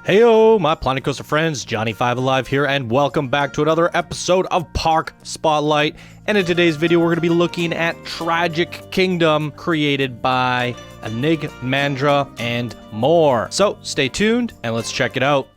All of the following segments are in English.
Heyo, my Planet Coaster friends, Johnny5 Alive here, and welcome back to another episode of Park Spotlight. And in today's video, we're going to be looking at Tragic Kingdom, created by Anigmandra and more. So stay tuned and let's check it out.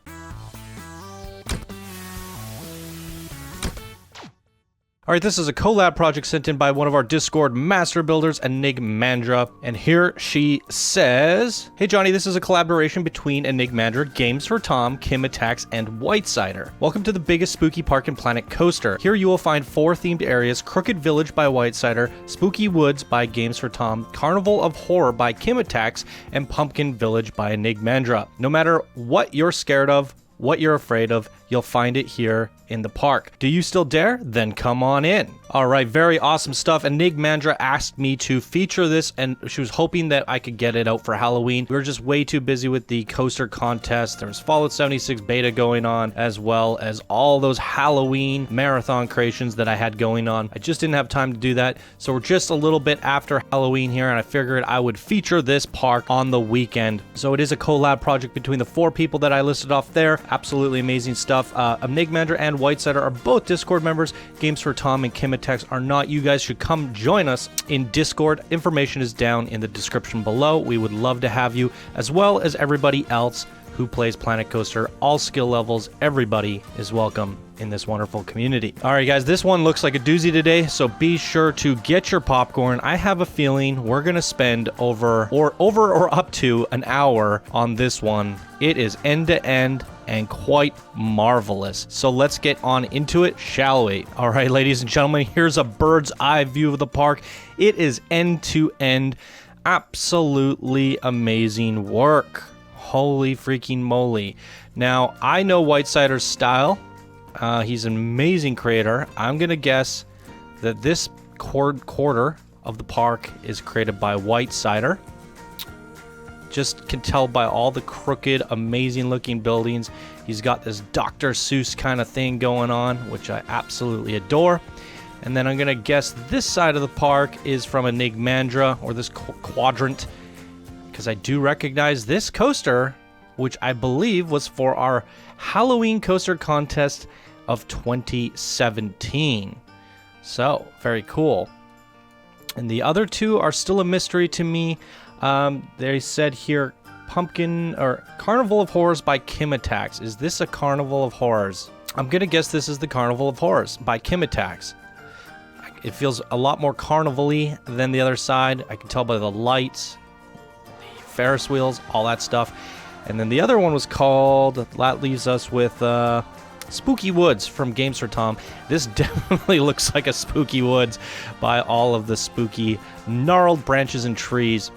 Alright, this is a collab project sent in by one of our Discord master builders, Anigmandra, and here she says, "Hey Johnny, this is a collaboration between Anigmandra, Games for Tom, Kimmattacks and Whitesider. Welcome to the biggest spooky park in Planet Coaster. Here you will find 4 themed areas: Crooked Village by Whitesider, Spooky Woods by Games for Tom, Carnival of Horror by Kimmattacks, and Pumpkin Village by Anigmandra. No matter what you're scared of, what you're afraid of, you'll find it here in the park. Do you still dare? Then come on in." Alright, very awesome stuff. Anigmandra asked me to feature this, and she was hoping that I could get it out for Halloween. We were just way too busy with the coaster contest. There was Fallout 76 beta going on, as well as all those Halloween marathon creations that I had going on. I just didn't have time to do that, so we're just a little bit after Halloween here, and I figured I would feature this park on the weekend. So it is a collab project between the 4 people that I listed off there. Absolutely amazing stuff. Anigmandra and Whitesider are both Discord members. Games for Tom and Kimmattacks are not. You guys should come join us in Discord. Information is down in the description below. We would love to have you, as well as everybody else who plays Planet Coaster. All skill levels, everybody is welcome in this wonderful community. Alright guys, this one looks like a doozy today, so be sure to get your popcorn. I have a feeling we're gonna spend over or up to an hour on this one. It is end to end and quite marvelous. So let's get on into it, shall we? Alright ladies and gentlemen, here's a bird's eye view of the park. It is end to end. Absolutely amazing work. Holy freaking moly. Now, I know Whitesider's style. He's an amazing creator. I'm going to guess that this quarter of the park is created by Whitesider. Just can tell by all the crooked, amazing looking buildings. He's got this Dr. Seuss kind of thing going on, which I absolutely adore. And then I'm going to guess this side of the park is from Anigmandra, or this quadrant, because I do recognize this coaster, which I believe was for our Halloween coaster contest of 2017. So, very cool. And the other 2 are still a mystery to me. They said here, Carnival of Horrors by Kimmattacks. Is this a Carnival of Horrors? I'm gonna guess this is the Carnival of Horrors by Kimmattacks. It feels a lot more carnival-y than the other side. I can tell by the lights, Ferris wheels, all that stuff. And then the other one was called, that leaves us with Spooky Woods from Games for Tom. This definitely looks like a Spooky Woods by all of the spooky gnarled branches and trees.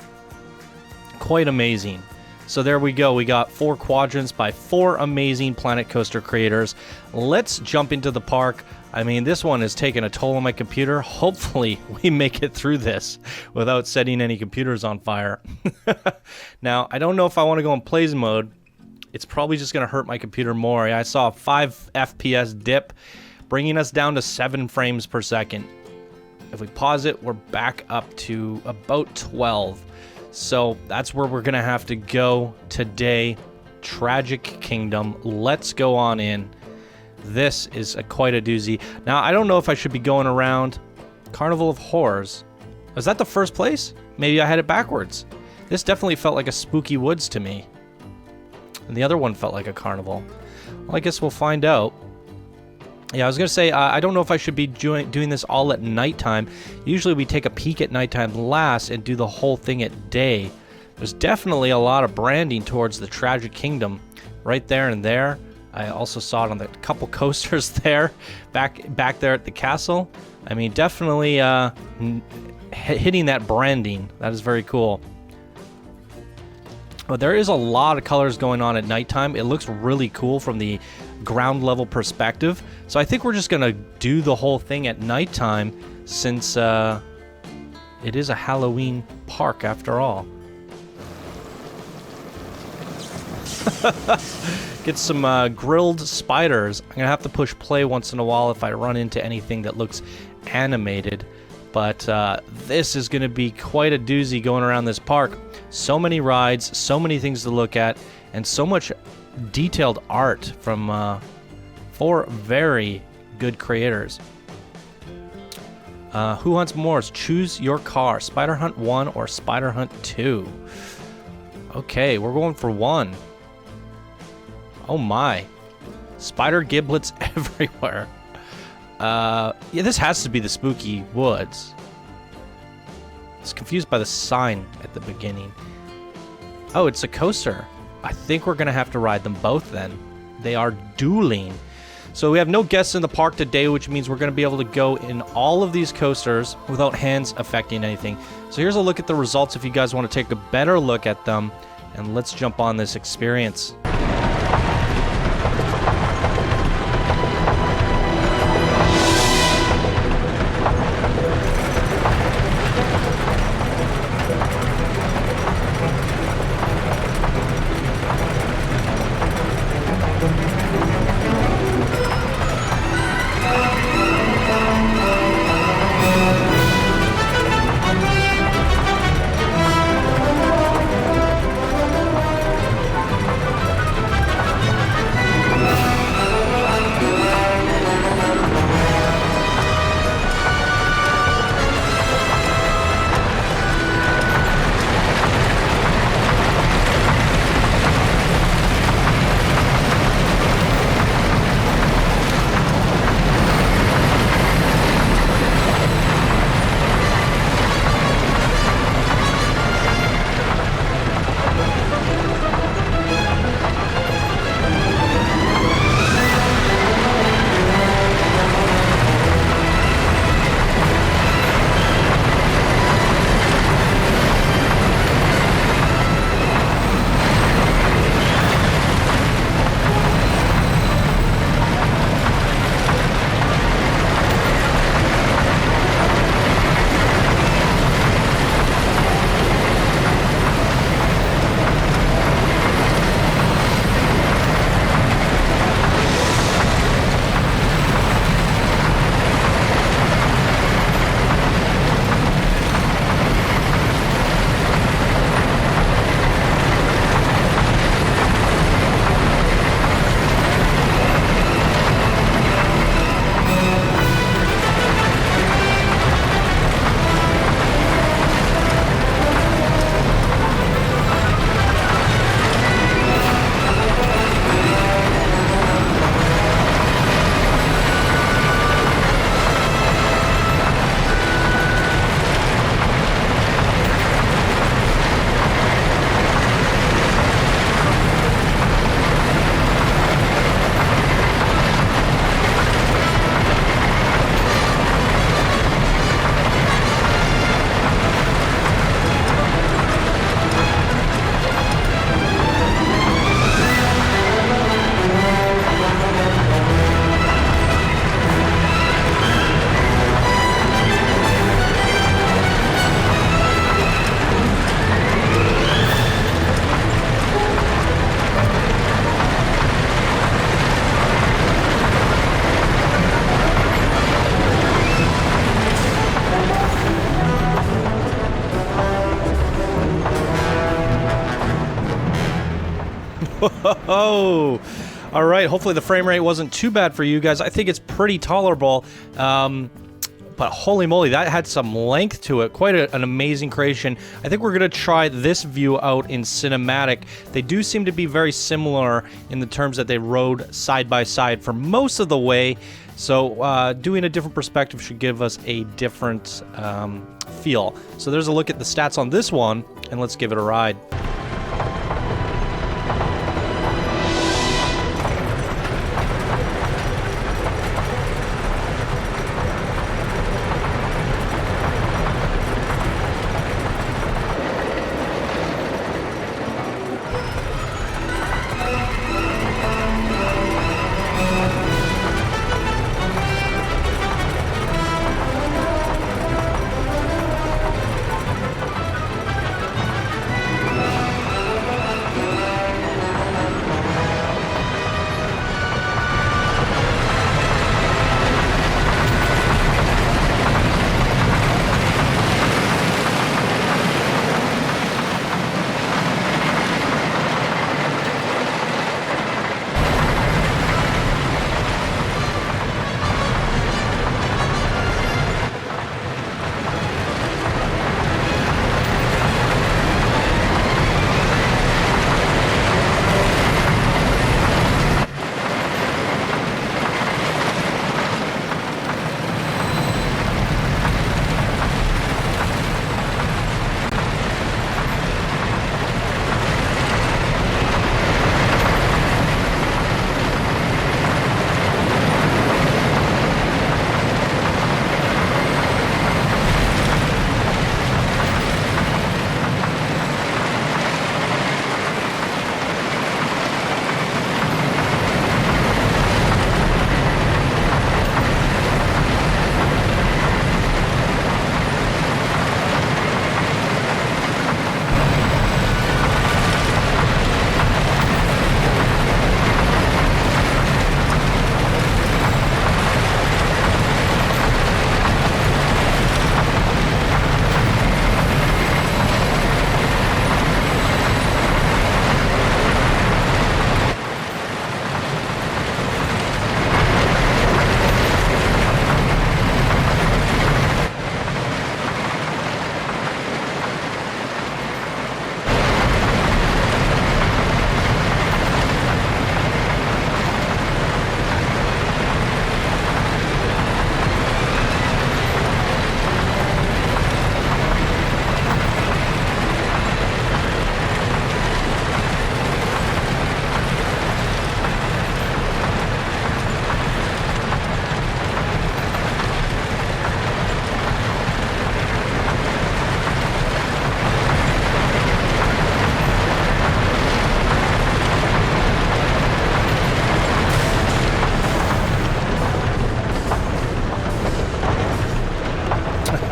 Quite amazing. So there we go. We got 4 quadrants by 4 amazing Planet Coaster creators. Let's jump into the park. I mean, this one is taking a toll on my computer. Hopefully, we make it through this without setting any computers on fire. Now, I don't know if I want to go in plays mode. It's probably just going to hurt my computer more. I saw a 5 FPS dip, bringing us down to 7 frames per second. If we pause it, we're back up to about 12. So that's where we're going to have to go today. Tragic Kingdom. Let's go on in. This is quite a doozy. Now, I don't know if I should be going around Carnival of Horrors. Was that the first place? Maybe I had it backwards. This definitely felt like a Spooky Woods to me. And the other one felt like a carnival. Well, I guess we'll find out. Yeah, I was going to say, I don't know if I should be doing this all at nighttime. Usually we take a peek at nighttime last and do the whole thing at day. There's definitely a lot of branding towards the Tragic Kingdom right there and there. I also saw it on the couple coasters there, back there at the castle. I mean, definitely hitting that branding. That is very cool. But there is a lot of colors going on at nighttime. It looks really cool from the ground level perspective. So I think we're just going to do the whole thing at nighttime, since it is a Halloween park after all. Get some grilled spiders. I'm going to have to push play once in a while if I run into anything that looks animated. But this is going to be quite a doozy going around this park. So many rides, so many things to look at, and so much detailed art from 4 very good creators. Who wants more? Choose your car. Spider Hunt 1 or Spider Hunt 2? Okay, we're going for 1. Oh my. Spider giblets everywhere. Yeah, this has to be the Spooky Woods. I was confused by the sign at the beginning. Oh, it's a coaster. I think we're going to have to ride them both then. They are dueling. So we have no guests in the park today, which means we're going to be able to go in all of these coasters without hands affecting anything. So here's a look at the results if you guys want to take a better look at them. And let's jump on this experience. Whoa! All right, hopefully the frame rate wasn't too bad for you guys. I think it's pretty tolerable. But holy moly, that had some length to it. Quite an amazing creation. I think we're going to try this view out in cinematic. They do seem to be very similar in the terms that they rode side by side for most of the way. So doing a different perspective should give us a different feel. So there's a look at the stats on this one, and let's give it a ride.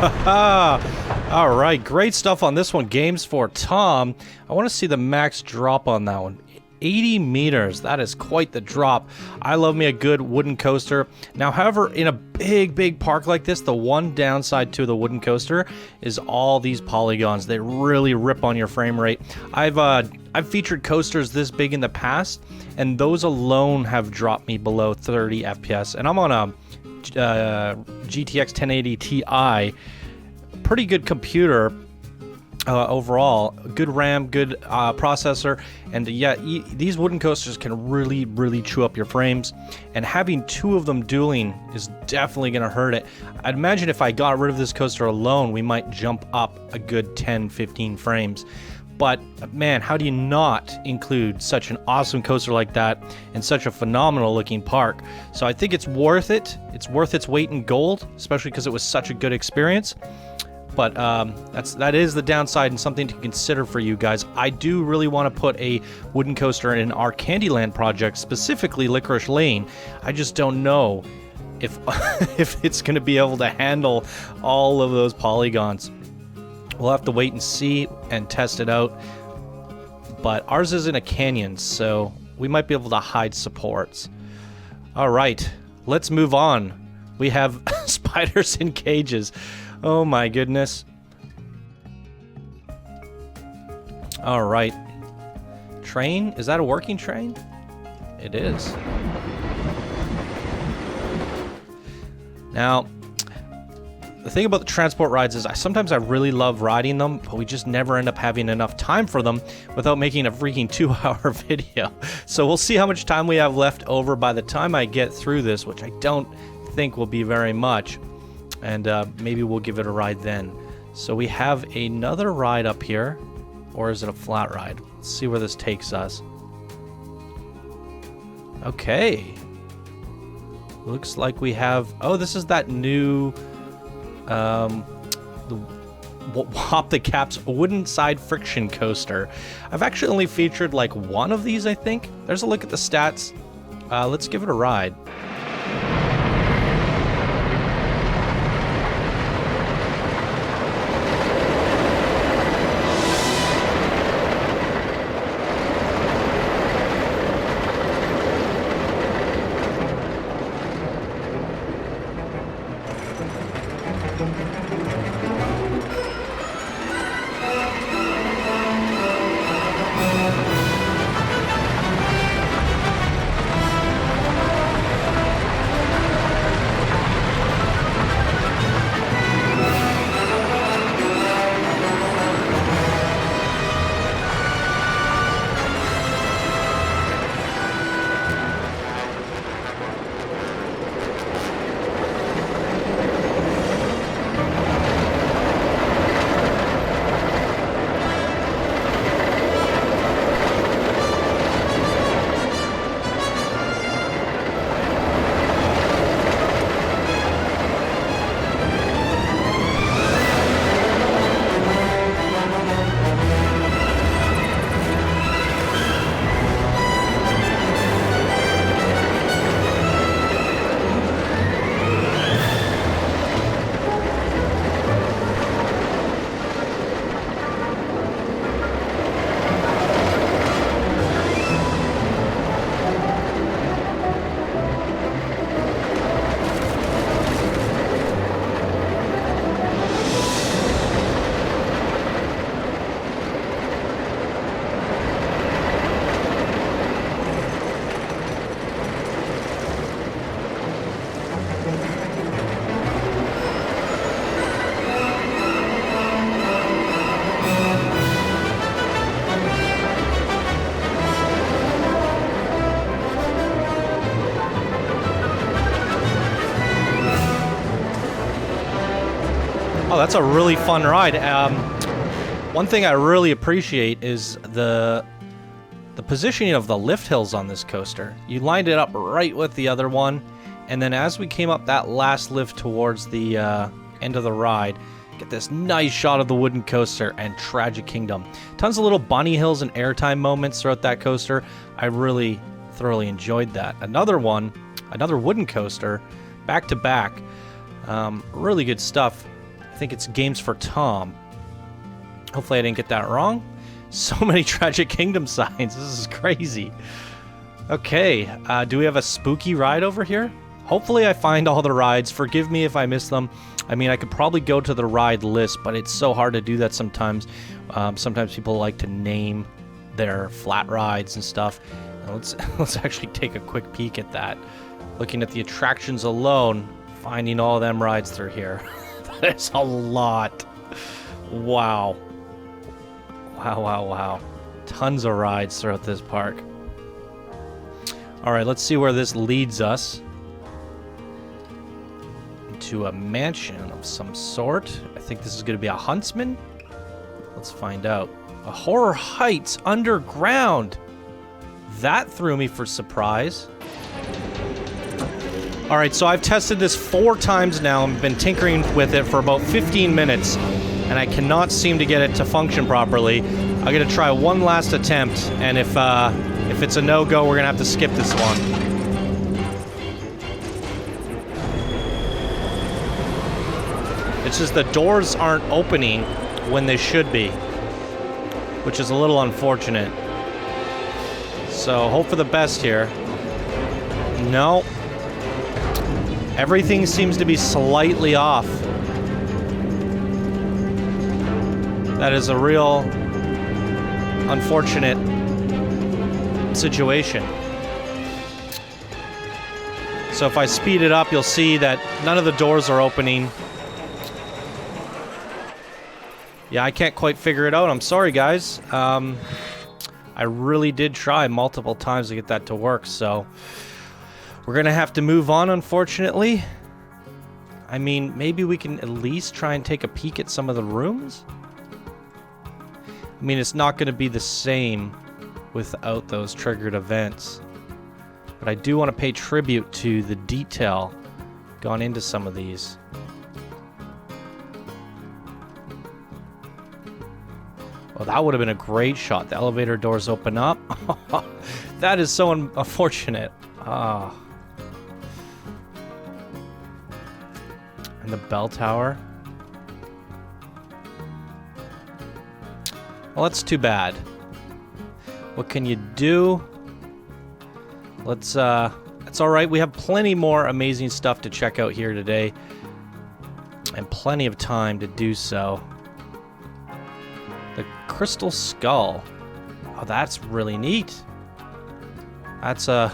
All right, great stuff on this one. Games for Tom. I want to see the max drop on that one. 80 meters. That is quite the drop. I love me a good wooden coaster. Now, however, in a big park like this, the one downside to the wooden coaster is all these polygons. They really rip on your frame rate. I've featured coasters this big in the past, and those alone have dropped me below 30 FPS. And I'm on a GTX 1080 Ti. Pretty good computer. Overall, good RAM, good processor, and yeah, these wooden coasters can really chew up your frames, and having two of them dueling is definitely going to hurt it. I'd imagine if I got rid of this coaster alone, we might jump up a good 10-15 frames. But man, how do you not include such an awesome coaster like that in such a phenomenal looking park? So I think it's worth it. It's worth its weight in gold, especially because it was such a good experience. But that is the downside and something to consider for you guys. I do really want to put a wooden coaster in our Candyland project, specifically Licorice Lane. I just don't know if if it's going to be able to handle all of those polygons. We'll have to wait and see and test it out. But ours is in a canyon, so we might be able to hide supports. All right, let's move on. We have spiders in cages. Oh my goodness. All right. Train? Is that a working train? It is. Now, the thing about the transport rides is sometimes I really love riding them, but we just never end up having enough time for them without making a freaking 2-hour video. So we'll see how much time we have left over by the time I get through this, which I don't think will be very much. And maybe we'll give it a ride then. So we have another ride up here. Or is it a flat ride? Let's see where this takes us. Okay. Looks like we have... Oh, this is that new... Whop the Caps wooden side friction coaster. I've actually only featured like one of these, I think. There's a look at the stats. Let's give it a ride. Oh, that's a really fun ride. One thing I really appreciate is the positioning of the lift hills on this coaster. You lined it up right with the other one, and then as we came up that last lift towards the end of the ride, get this nice shot of the wooden coaster and Tragic Kingdom. Tons of little bunny hills and airtime moments throughout that coaster. I really thoroughly enjoyed that. Another wooden coaster, back to back. Really good stuff. I think it's Games for Tom. Hopefully I didn't get that wrong. So many Tragic Kingdom signs. This is crazy. Okay, do we have a spooky ride over here? Hopefully I find all the rides. Forgive me if I miss them. I mean, I could probably go to the ride list, but it's so hard to do that sometimes. Sometimes people like to name their flat rides and stuff. Let's actually take a quick peek at that. Looking at the attractions alone, finding all them rides through here. That's a lot. Wow. Wow, wow, wow. Tons of rides throughout this park. Alright, let's see where this leads us. Into a mansion of some sort. I think this is going to be a huntsman. Let's find out. A Horror Heights underground. That threw me for surprise. Alright, so I've tested this 4 times now and been tinkering with it for about 15 minutes. And I cannot seem to get it to function properly. I'm going to try one last attempt, and if it's a no-go, we're going to have to skip this one. It's just the doors aren't opening when they should be, which is a little unfortunate. So, hope for the best here. No. Everything seems to be slightly off. That is a real unfortunate situation. So if I speed it up, you'll see that none of the doors are opening. Yeah, I can't quite figure it out. I'm sorry, guys. I really did try multiple times to get that to work, so we're gonna have to move on, unfortunately. I mean, maybe we can at least try and take a peek at some of the rooms? I mean, it's not going to be the same without those triggered events. But I do want to pay tribute to the detail gone into some of these. Well, that would have been a great shot. The elevator doors open up. That is so unfortunate. Ah. And the bell tower. Well, that's too bad. What can you do? It's alright. We have plenty more amazing stuff to check out here today. And plenty of time to do so. The Crystal Skull. Oh, that's really neat. That's a...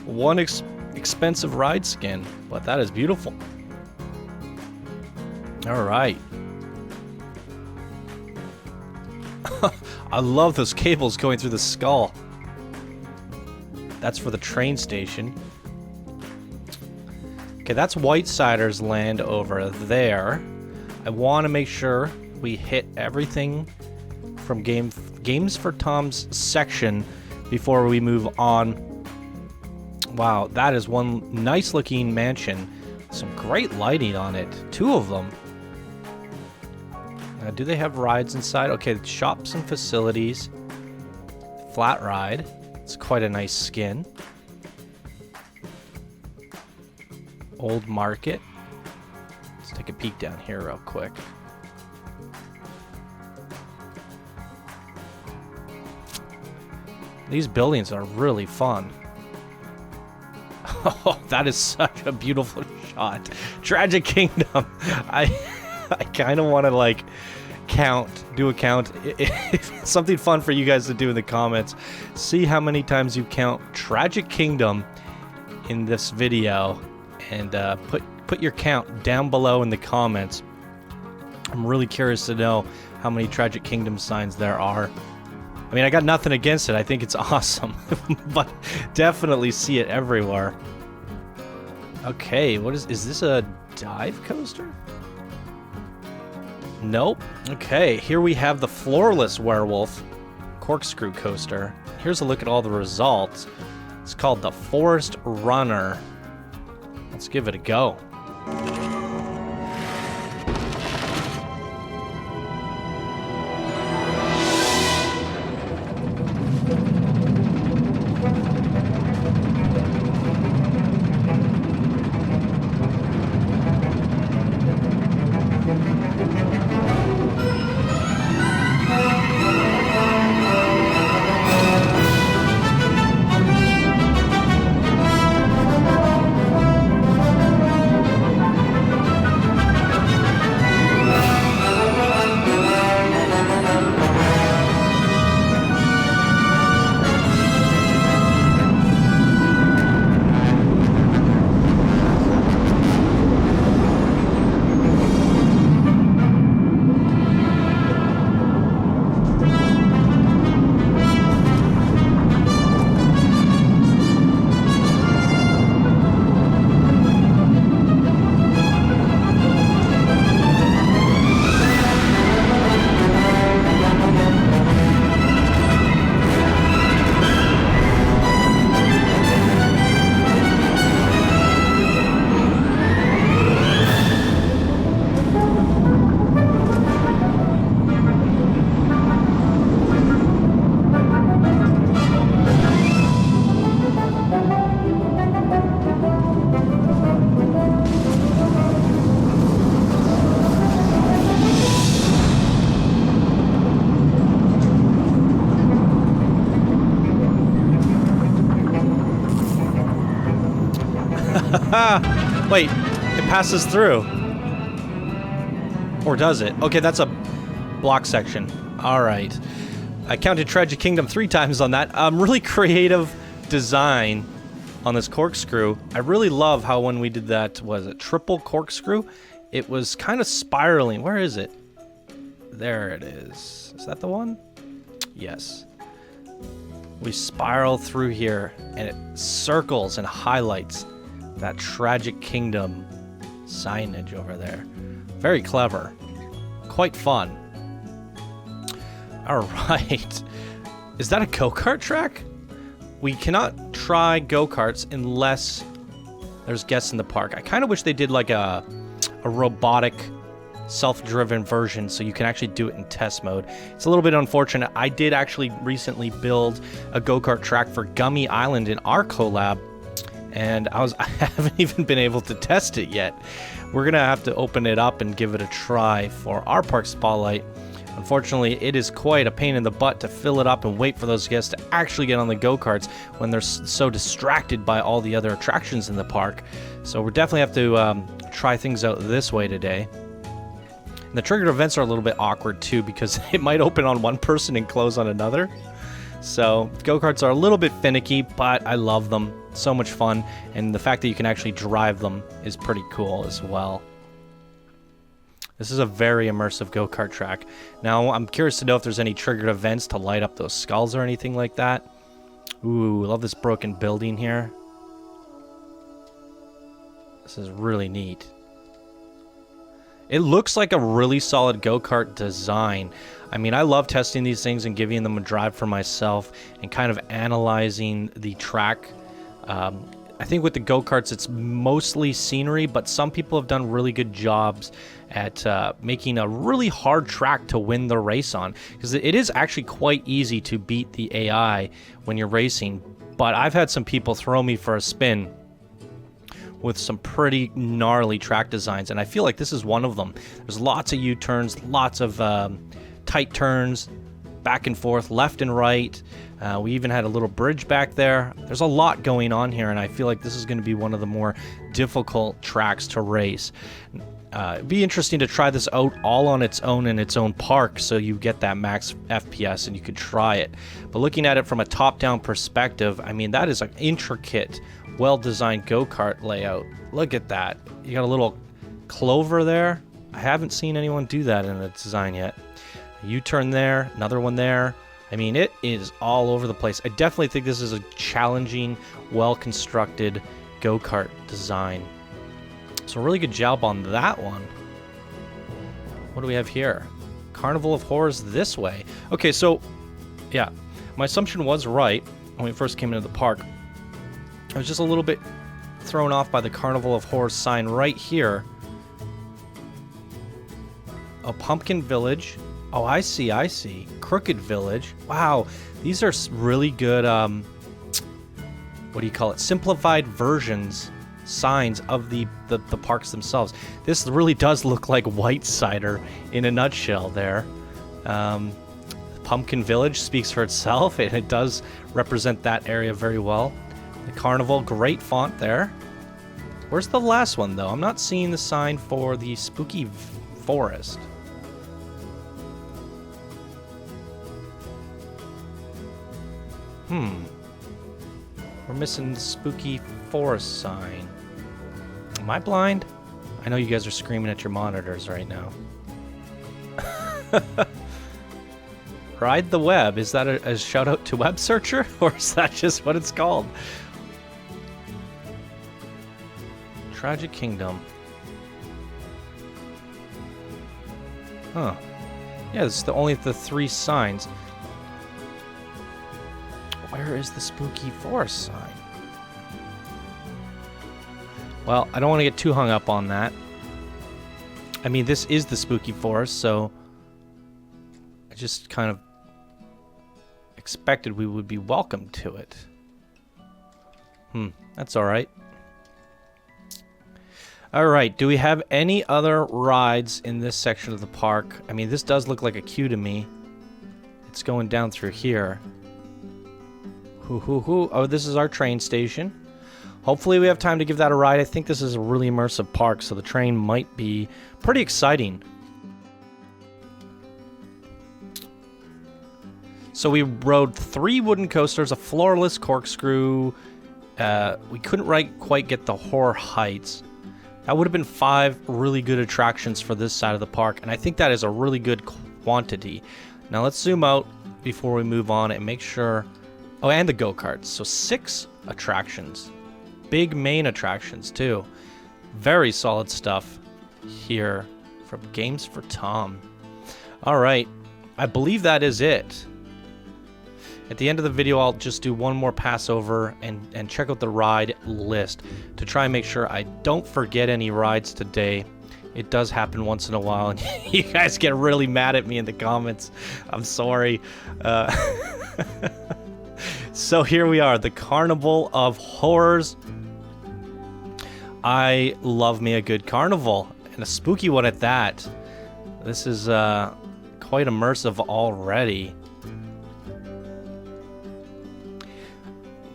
one expensive ride skin. But that is beautiful. Alright. I love those cables going through the skull. That's for the train station. Okay, that's Whitesider's land over there. I want to make sure we hit everything from Games for Tom's section before we move on. Wow, that is one nice looking mansion. Some great lighting on it. 2 of them. Do they have rides inside? Okay, shops and facilities. Flat ride. It's quite a nice skin. Old market. Let's take a peek down here real quick. These buildings are really fun. Oh, that is such a beautiful shot. Tragic Kingdom. I kind of want to like do a count. It's something fun for you guys to do in the comments. See how many times you count Tragic Kingdom in this video, and put your count down below in the comments. I'm really curious to know how many Tragic Kingdom signs there are. I mean, I got nothing against it. I think it's awesome, but definitely see it everywhere. Okay, what is this a dive coaster? Nope. Okay, here we have the floorless werewolf corkscrew coaster. Here's a look at all the results. It's called the Forest Runner. Let's give it a go. Wait, it passes through. Or does it? Okay, that's a block section. All right. I counted Tragic Kingdom 3 times on that. Really creative design on this corkscrew. I really love how when we did that, was it triple corkscrew? It was kind of spiraling. Where is it? There it is. Is that the one? Yes. We spiral through here, and it circles and highlights that Tragic Kingdom signage over there. Very clever. Quite fun. Alright. Is that a go-kart track? We cannot try go-karts unless there's guests in the park. I kind of wish they did like a robotic, self-driven version so you can actually do it in test mode. It's a little bit unfortunate. I did actually recently build a go-kart track for Gummy Island in our collab, and I haven't even been able to test it yet. We're gonna have to open it up and give it a try for our park spotlight. Unfortunately, it is quite a pain in the butt to fill it up and wait for those guests to actually get on the go-karts when they're so distracted by all the other attractions in the park. So we'll definitely have to try things out this way today. And the triggered events are a little bit awkward too, because it might open on one person and close on another. So go-karts are a little bit finicky, but I love them. So much fun, and the fact that you can actually drive them is pretty cool as well. This is a very immersive go-kart track. Now, I'm curious to know if there's any triggered events to light up those skulls or anything like that. Ooh, love this broken building here. This is really neat. It looks like a really solid go-kart design. I mean, I love testing these things and giving them a drive for myself and kind of analyzing the track. I think with the go-karts, it's mostly scenery, but some people have done really good jobs at making a really hard track to win the race on. Because it is actually quite easy to beat the AI when you're racing. But I've had some people throw me for a spin with some pretty gnarly track designs, and I feel like this is one of them. There's lots of U-turns, lots of tight turns, back and forth, left and right. We even had a little bridge back there. There's a lot going on here, and I feel like this is going to be one of the more difficult tracks to race. It'd be interesting to try this out all on its own in its own park, so you get that max FPS and you could try it. But looking at it from a top-down perspective, I mean, that is an intricate, well-designed go-kart layout. Look at that. You got a little clover there. I haven't seen anyone do that in a design yet. A U-turn there, another one there. I mean, it is all over the place. I definitely think this is a challenging, well-constructed go-kart design. So really good job on that one. What do we have here? Carnival of Horrors this way. Okay, so, yeah. My assumption was right when we first came into the park. I was just a little bit thrown off by the Carnival of Horrors sign right here. A Pumpkin Village. Oh, I see, I see. Crooked Village. Wow, these are really good, what do you call it? Simplified versions, signs of the parks themselves. This really does look like Whitesider in a nutshell there. Pumpkin Village speaks for itself, and it does represent that area very well. The Carnival, great font there. Where's the last one, though? I'm not seeing the sign for the Spooky Forest. We're missing the Spooky Forest sign. Am I blind? I know you guys are screaming at your monitors right now. Ride the Web. Is that a shout out to Web Searcher? Or is that just what it's called? Tragic Kingdom. Huh. Yeah, it's only the 3 signs. Where is the Spooky Forest sign? Well, I don't want to get too hung up on that. I mean, this is the Spooky Forest, so I just kind of expected we would be welcome to it. That's alright. Alright, do we have any other rides in this section of the park? I mean, this does look like a queue to me. It's going down through here. Oh, this is our train station. hopefully we have time to give that a ride. I think this is a really immersive park, so the train might be pretty exciting. So we rode 3 wooden coasters, a floorless corkscrew. We couldn't quite get the Horror Heights. That would have been 5 really good attractions for this side of the park, and I think that is a really good quantity. Now let's zoom out before we move on and make sure... Oh, and the go-karts. So 6 attractions. Big main attractions, too. Very solid stuff here from Games for Tom. All right. I believe that is it. At the end of the video, I'll just do one more pass over and check out the ride list to try and make sure I don't forget any rides today. It does happen once in a while, and you guys get really mad at me in the comments. I'm sorry. So here we are, the Carnival of Horrors. I love me a good carnival, and a spooky one at that. This is quite immersive already.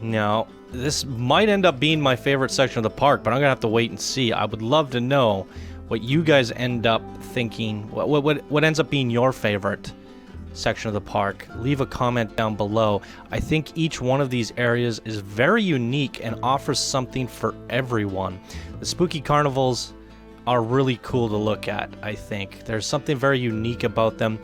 Now, this might end up being my favorite section of the park, but I'm gonna have to wait and see. I would love to know what you guys end up thinking. What ends up being your favorite section of the park? Leave a comment down below. I think each one of these areas is very unique and offers something for everyone. The spooky carnivals are really cool to look at, I think. There's something very unique about them.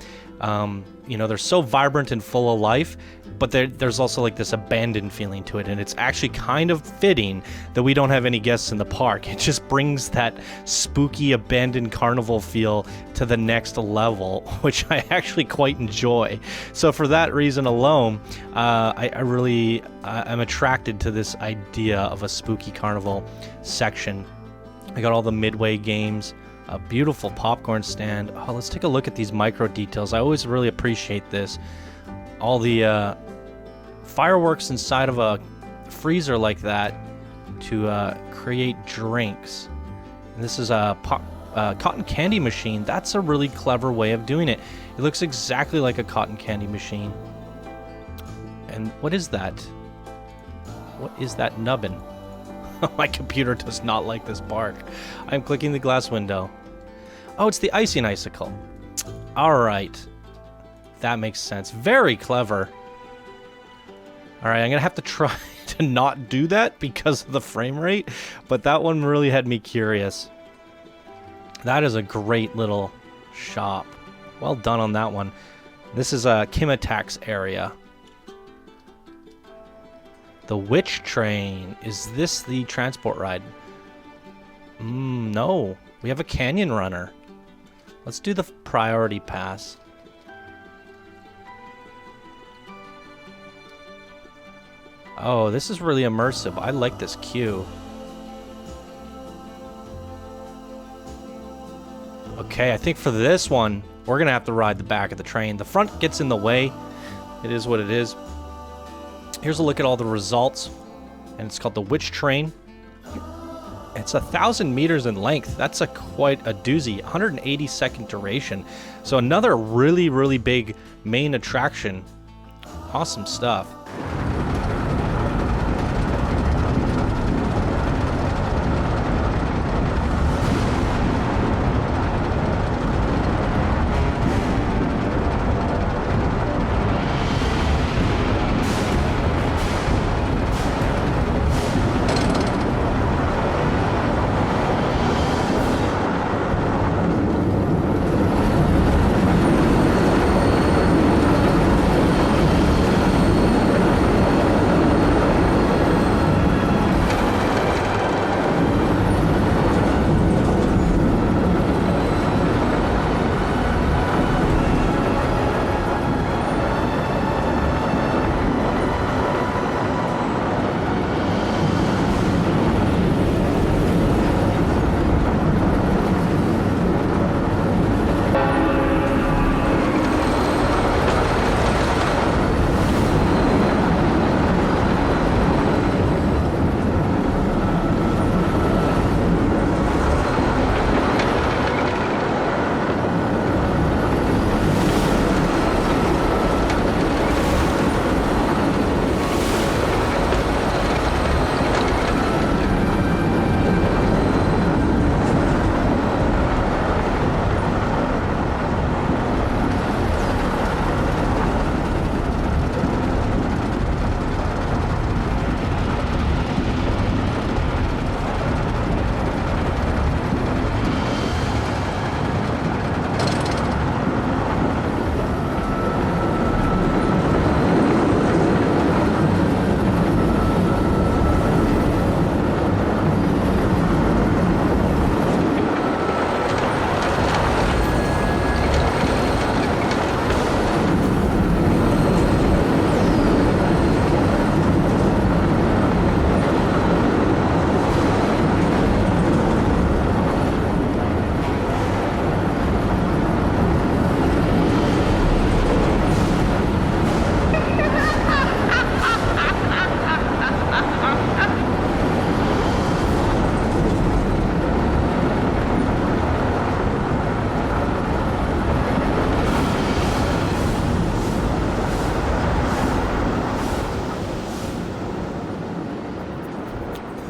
You know, they're so vibrant and full of life, but there's also like this abandoned feeling to it, and it's actually kind of fitting that we don't have any guests in the park. It just brings that spooky abandoned carnival feel to the next level, which I actually quite enjoy. So for that reason alone, I'm attracted to this idea of a spooky carnival section. I got all the Midway games, a beautiful popcorn stand. Oh, let's take a look at these micro details. I always really appreciate this. All the fireworks inside of a freezer like that to create drinks. And this is a cotton candy machine. That's a really clever way of doing it. It looks exactly like a cotton candy machine. And what is that? What is that nubbin? My computer does not like this bark. I'm clicking the glass window. Oh, it's the icing icicle. All right. That makes sense. Very clever. All right, I'm going to have to try to not do that because of the frame rate, but that one really had me curious. That is a great little shop. Well done on that one. This is a Kimmattacks area. The Witch Train. Is this the transport ride? No. We have a canyon runner. Let's do the priority pass. Oh, this is really immersive. I like this queue. Okay, I think for this one, we're going to have to ride the back of the train. The front gets in the way. It is what it is. Here's a look at all the results, and it's called the Witch Train. It's 1,000 meters in length. That's quite a doozy. 180-second duration. So another really, really big main attraction. Awesome stuff.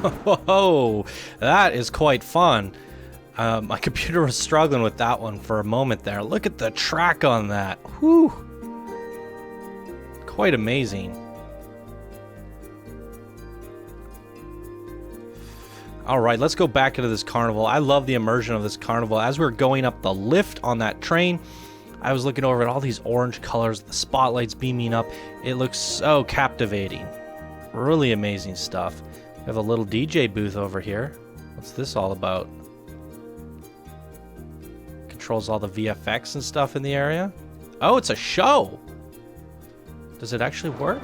Whoa, that is quite fun. My computer was struggling with that one for a moment there. Look at the track on that. Whew. Quite amazing. All right, let's go back into this carnival. I love the immersion of this carnival. As we were going up the lift on that train, I was looking over at all these orange colors, the spotlights beaming up. It looks so captivating. Really amazing stuff. We have a little DJ booth over here. What's this all about? Controls all the VFX and stuff in the area. Oh, it's a show. Does it actually work?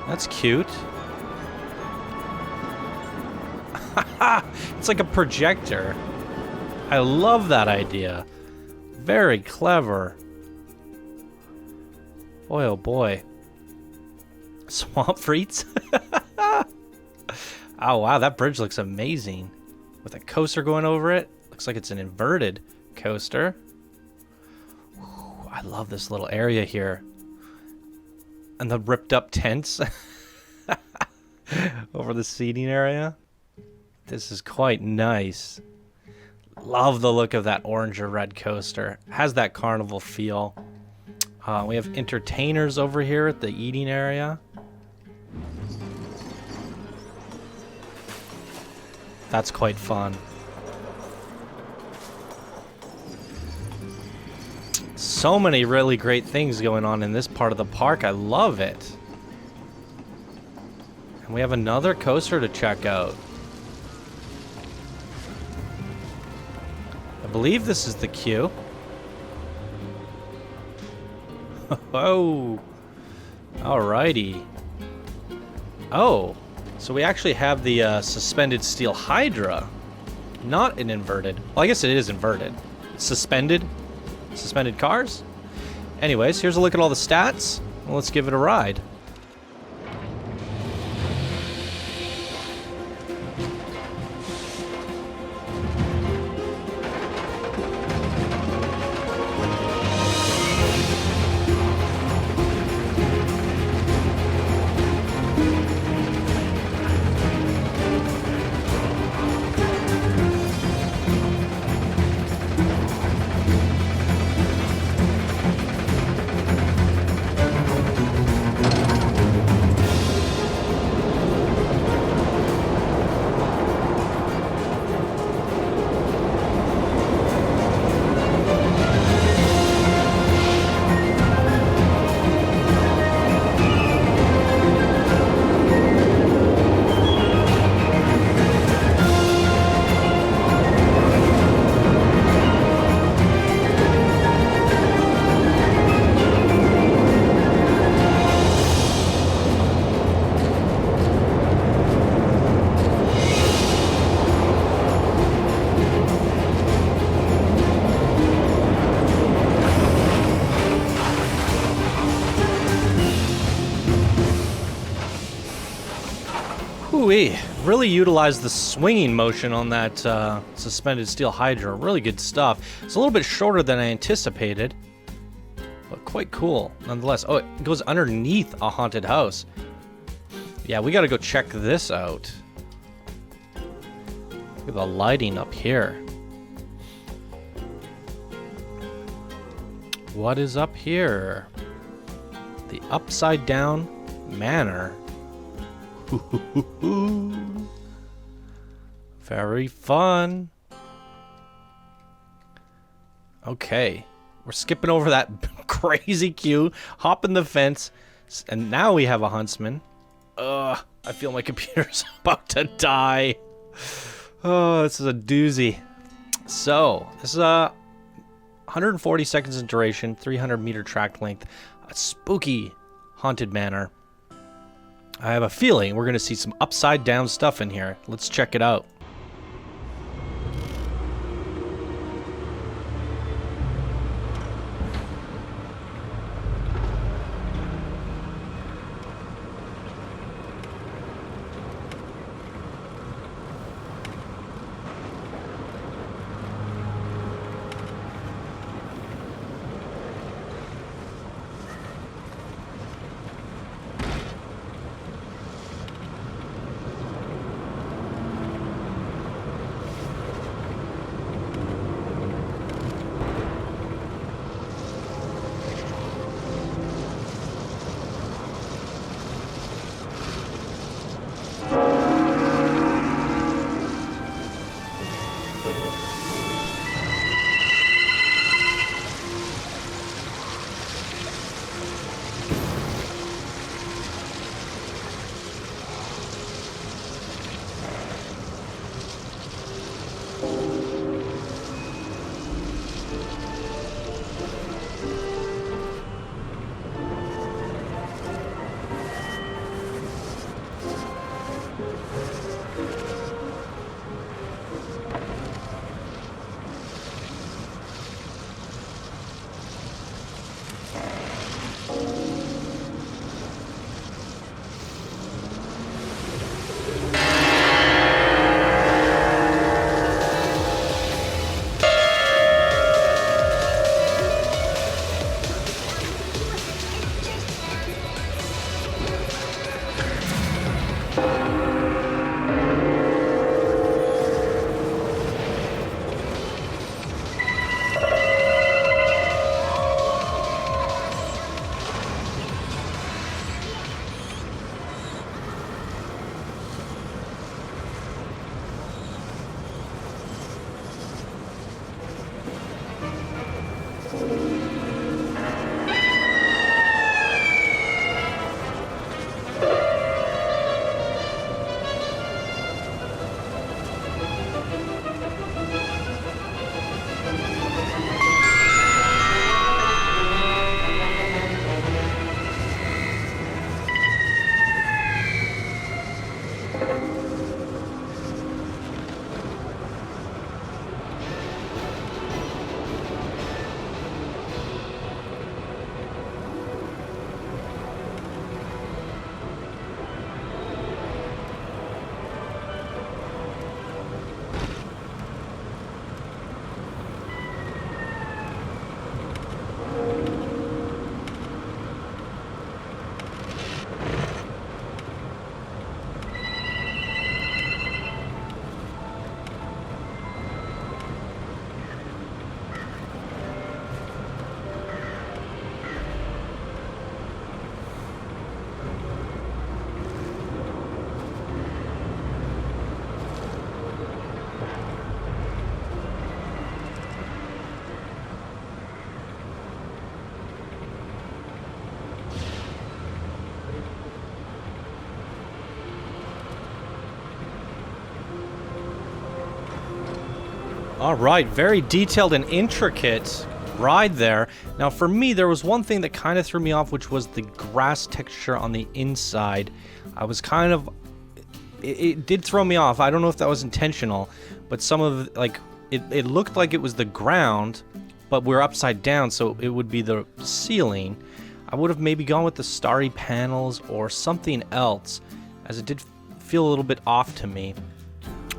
That's cute. It's like a projector. I love that idea. Very clever. Boy, oh boy. Swamp Freets? Oh wow, that bridge looks amazing. With a coaster going over it. Looks like it's an inverted coaster. Ooh, I love this little area here. And the ripped up tents over the seating area. This is quite nice. Love the look of that orange or red coaster. Has that carnival feel. We have entertainers over here at the eating area. That's quite fun. So many really great things going on in this part of the park. I love it. And we have another coaster to check out. I believe this is the queue. Oh. Alrighty. Oh. So we actually have the suspended steel Hydra. Not an inverted. Well, I guess it is inverted. It's suspended. Suspended cars. Anyways, here's a look at all the stats. Well, let's give it a ride. Ooh-wee. Really utilized the swinging motion on that suspended steel Hydra. Really good stuff. It's a little bit shorter than I anticipated, but quite cool nonetheless. Oh, it goes underneath a haunted house. Yeah, we gotta go check this out. Look at the lighting up here. What is up here? The Upside Down Manor. Very fun. Okay, we're skipping over that crazy queue, hopping the fence, and now we have a huntsman. Ugh, I feel my computer's about to die. Oh, this is a doozy. So, this is 140 seconds in duration, 300-meter track length, a spooky haunted manor. I have a feeling we're going to see some upside down stuff in here. Let's check it out. All right, very detailed and intricate ride there. Now for me, there was one thing that kind of threw me off, which was the grass texture on the inside. I was kind of, it did throw me off. I don't know if that was intentional, but some of, like, it looked like it was the ground, but we're upside down, so it would be the ceiling. I would have maybe gone with the starry panels or something else, as it did feel a little bit off to me.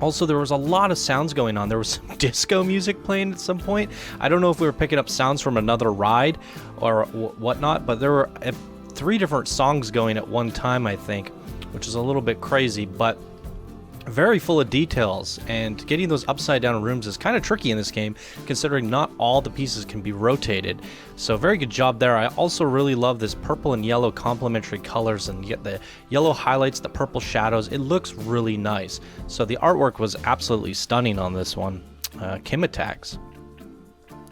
Also, there was a lot of sounds going on. There was some disco music playing at some point. I don't know if we were picking up sounds from another ride or whatnot, but there were 3 different songs going at one time, I think, which is a little bit crazy, but very full of details. And getting those upside down rooms is kind of tricky in this game, considering not all the pieces can be rotated. So very good job there. I also really love this purple and yellow complementary colors, and you get the yellow highlights, the purple shadows. It looks really nice. So the artwork was absolutely stunning on this one. Kimmattacks.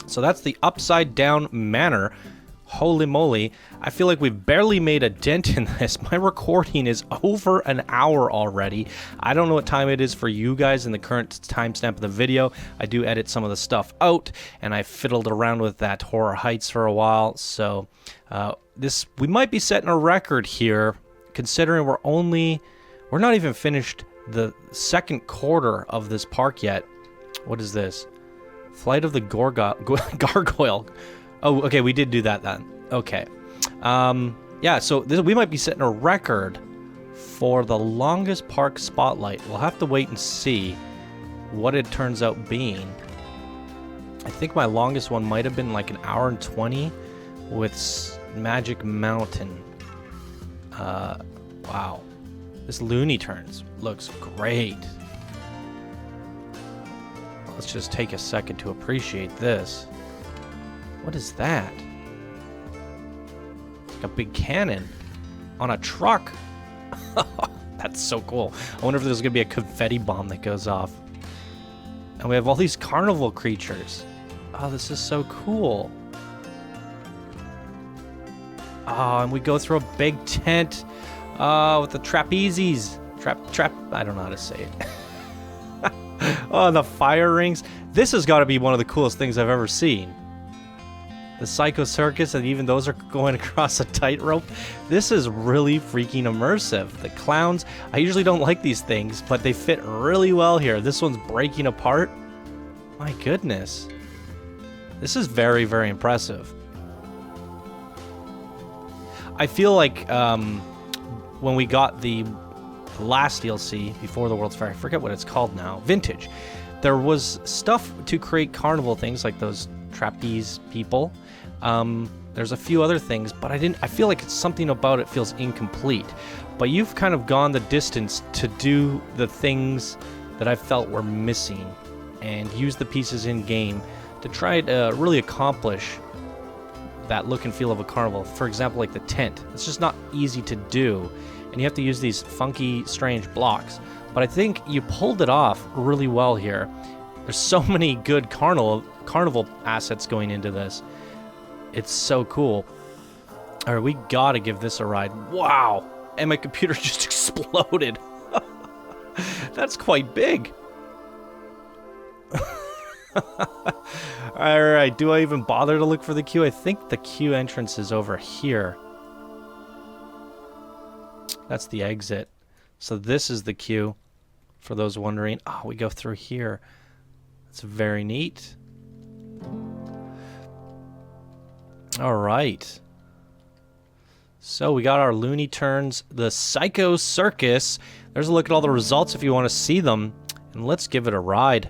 So that's the upside down manor. Holy moly, I feel like we've barely made a dent in this. My recording is over an hour already. I don't know what time it is for you guys in the current timestamp of the video. I do edit some of the stuff out, and I fiddled around with that Horror Heights for a while. So we might be setting a record here, considering we're not even finished the second quarter of this park yet. What is this? Flight of the Gargoyle. Oh, okay, we did do that then. Okay. Yeah, so we might be setting a record for the longest park spotlight. We'll have to wait and see what it turns out being. I think my longest one might have been like an hour and 20 with Magic Mountain. Wow. This Looney Tunes looks great. Let's just take a second to appreciate this. What is that? It's like a big cannon on a truck. That's so cool. I wonder if there's going to be a confetti bomb that goes off. And we have all these carnival creatures. Oh, this is so cool. Oh, and we go through a big tent with the trapezes. I don't know how to say it. Oh, the fire rings. This has got to be one of the coolest things I've ever seen. The Psycho Circus, and even those are going across a tightrope. This is really freaking immersive. The clowns, I usually don't like these things, but they fit really well here. This one's breaking apart. My goodness. This is very, very impressive. I feel like when we got the last DLC before the World's Fair, I forget what it's called now, Vintage, there was stuff to create carnival things like those trapeze people. There's a few other things, but I feel like it's something about it feels incomplete. But you've kind of gone the distance to do the things that I felt were missing and use the pieces in game to try to really accomplish that look and feel of a carnival. For example, like the tent. It's just not easy to do, and you have to use these funky, strange blocks. But I think you pulled it off really well here. There's so many good carnival assets going into this. It's so cool. All right, we gotta give this a ride. Wow! And my computer just exploded. That's quite big. All right, do I even bother to look for the queue? I think the queue entrance is over here. That's the exit. So this is the queue, for those wondering. Oh, we go through here. That's very neat. All right. So we got our Looney Tunes, the Psycho Circus. There's a look at all the results if you want to see them. And let's give it a ride.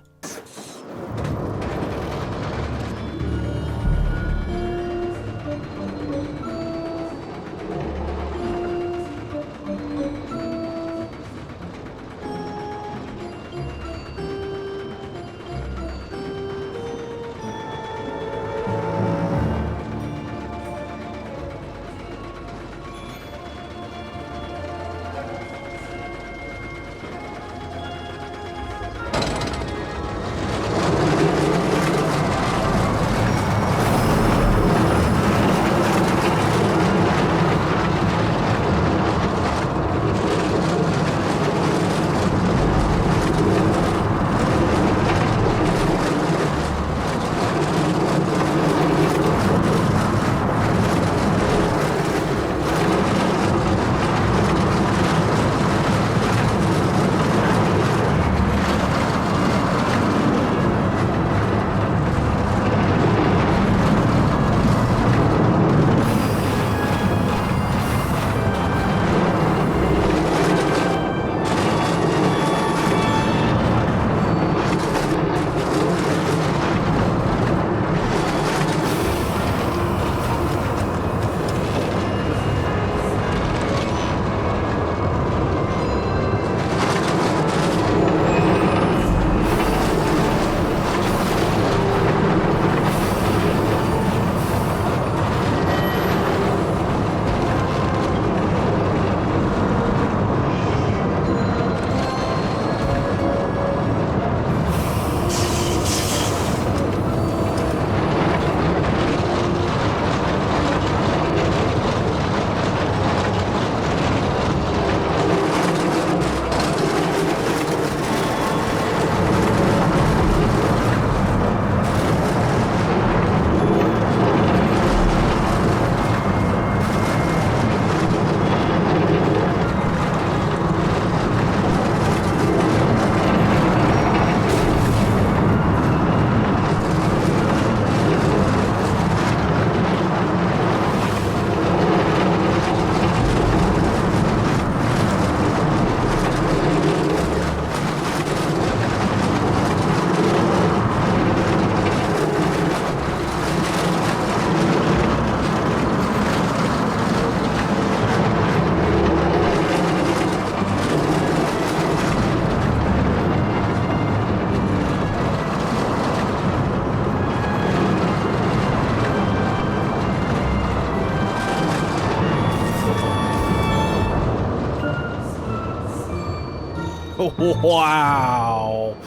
Wow.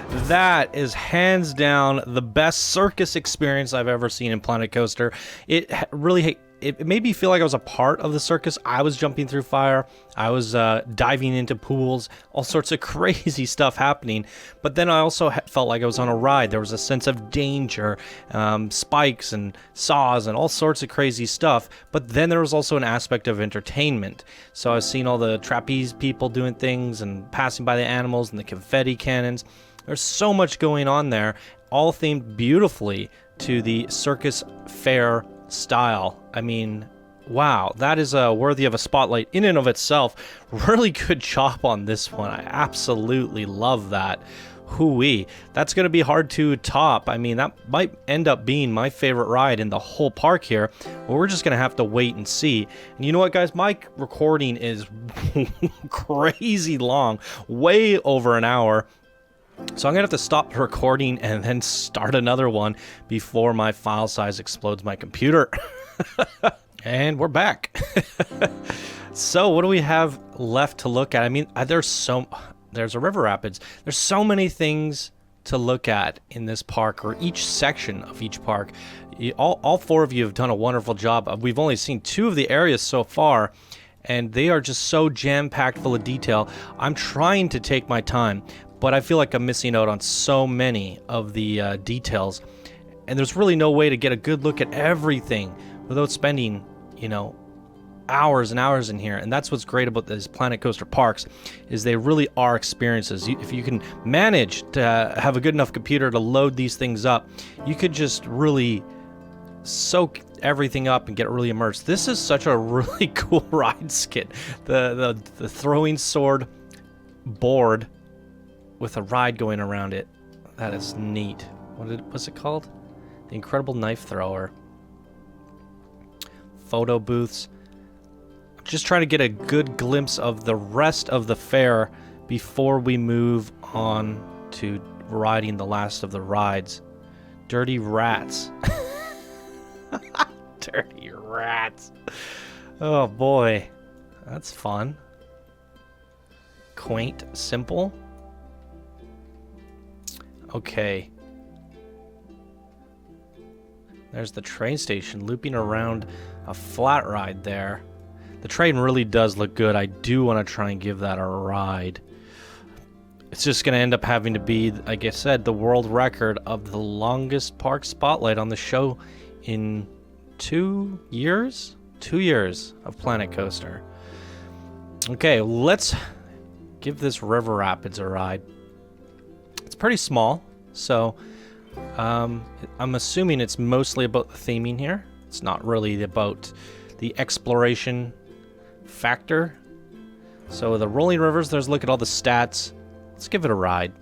That is hands down the best circus experience I've ever seen in Planet Coaster. It really... It made me feel like I was a part of the circus. I was jumping through fire. I was diving into pools. All sorts of crazy stuff happening. But then I also felt like I was on a ride. There was a sense of danger, spikes and saws and all sorts of crazy stuff. But then there was also an aspect of entertainment. So I was seeing all the trapeze people doing things and passing by the animals and the confetti cannons. There's so much going on there, all themed beautifully to the circus fair style. I mean, wow, that is worthy of a spotlight in and of itself. Really good job on this one. I absolutely love that. Hoo-wee. That's going to be hard to top. I mean, that might end up being my favorite ride in the whole park here. Well, we're just going to have to wait and see. And you know what, guys? My recording is crazy long, way over an hour. So I'm going to have to stop the recording and then start another one before my file size explodes my computer. And we're back. So what do we have left to look at? I mean, there's a river rapids. There's so many things to look at in this park, or each section of each park. All four of you have done a wonderful job. We've only seen 2 of the areas so far, and they are just so jam-packed full of detail. I'm trying to take my time, but I feel like I'm missing out on so many of the details. And there's really no way to get a good look at everything without spending, you know, hours and hours in here. And that's what's great about these Planet Coaster parks, is they really are experiences. If you can manage to have a good enough computer to load these things up, you could just really soak everything up and get really immersed. This is such a really cool ride skit. The throwing sword board with a ride going around it. That is neat. What's it called? The Incredible Knife Thrower. Photo booths. Just trying to get a good glimpse of the rest of the fair before we move on to riding the last of the rides. Dirty rats. Dirty rats. Oh boy. That's fun. Quaint, simple. Okay. There's the train station looping around a flat ride there. The train really does look good. I do want to try and give that a ride. It's just going to end up having to be, like I said, the world record of the longest park spotlight on the show in 2 years? 2 years of Planet Coaster. Okay, let's give this River Rapids a ride. It's pretty small, so I'm assuming it's mostly about the theming here. It's not really about the exploration factor. So the rolling rivers, there's a look at all the stats. Let's give it a ride.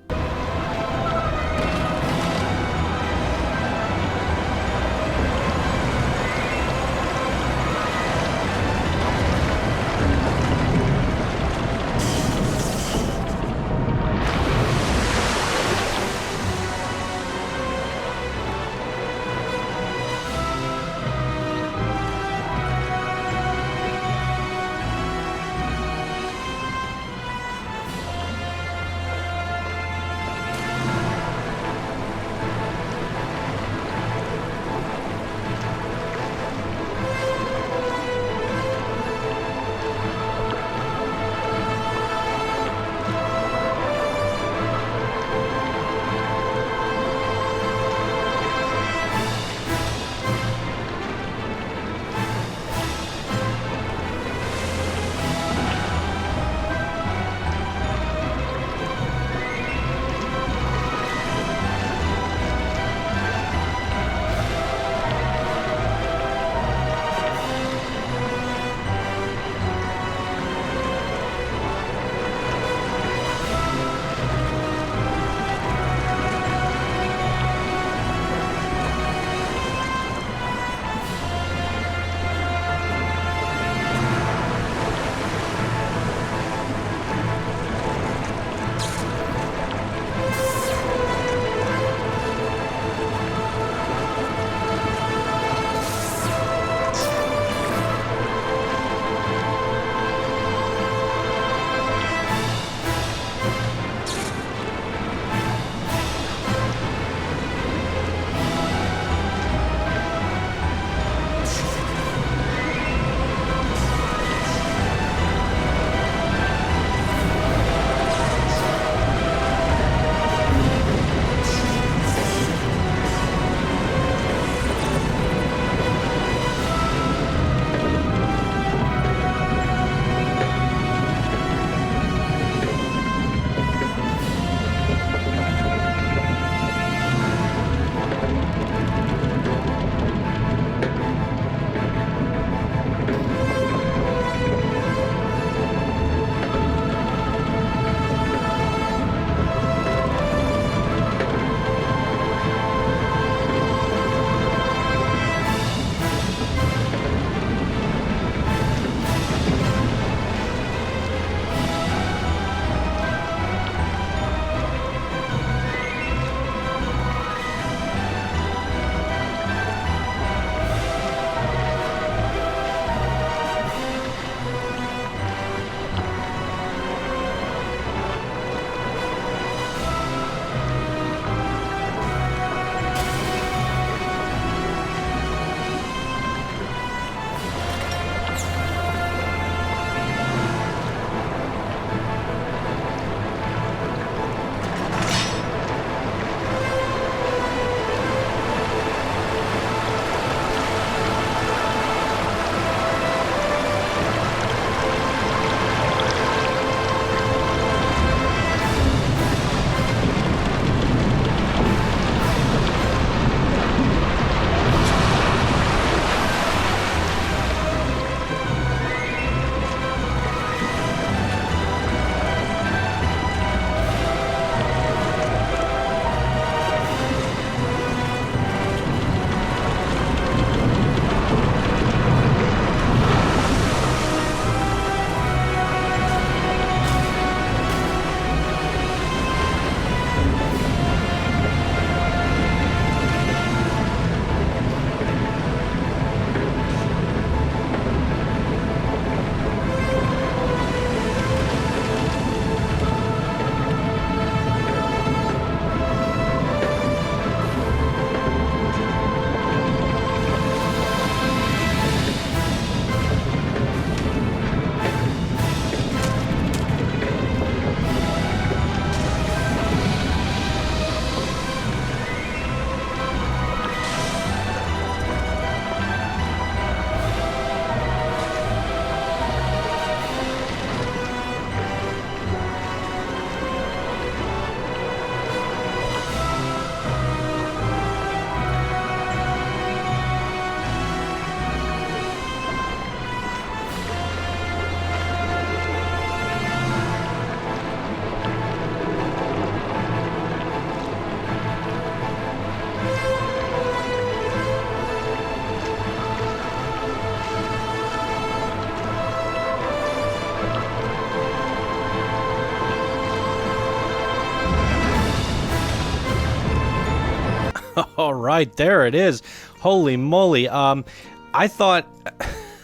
All right, there it is. Holy moly. I thought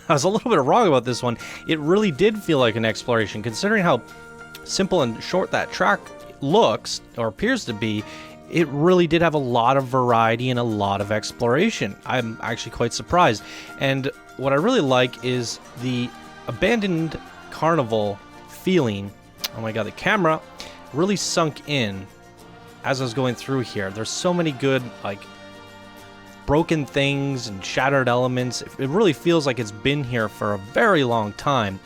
I was a little bit wrong about this one. It really did feel like an exploration, considering how simple and short that track looks, or appears to be. It really did have a lot of variety and a lot of exploration. I'm actually quite surprised. And what I really like is the abandoned Carnival feeling. Oh my god, the camera really sunk in as I was going through here. There's so many good, like, broken things and shattered elements. It really feels like it's been here for a very long time.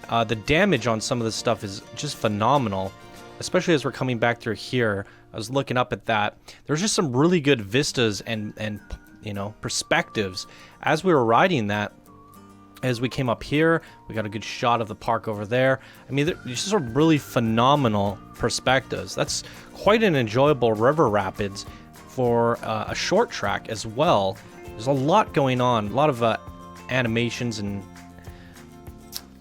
The damage on some of this stuff is just phenomenal, especially as we're coming back through here. I was looking up at that. There's just some really good vistas and you know, perspectives as we were riding that. As we came up here, we got a good shot of the park over there. I mean, there's just really phenomenal perspectives. That's quite an enjoyable river rapids for a short track as well. There's a lot going on, a lot of animations and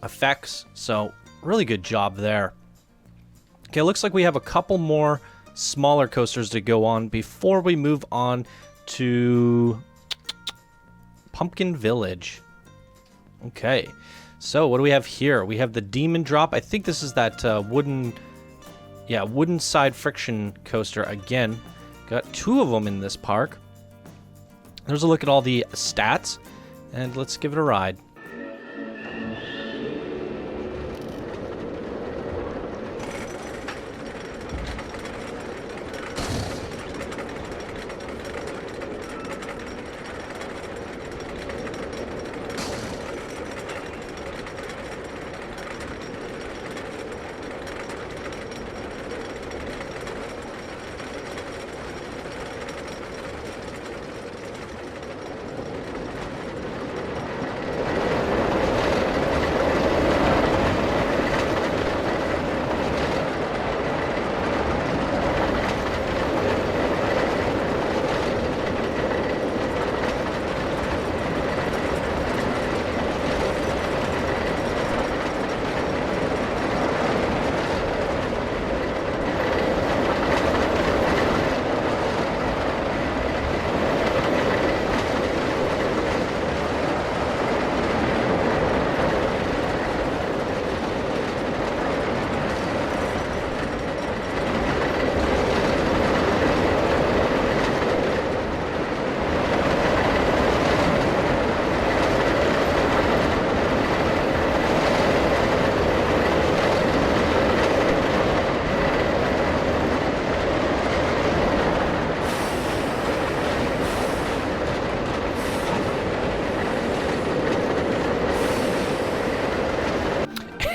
effects, so really good job there. Okay, looks like we have a couple more smaller coasters to go on before we move on to Pumpkin Village. Okay, so what do we have here? We have the Demon Drop. I think this is that wooden side friction coaster again. Got two of them in this park. There's a look at all the stats, and let's give it a ride.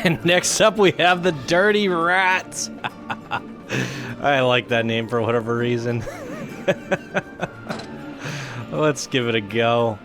And next up, we have the Dirty Rats. I like that name for whatever reason. Let's give it a go.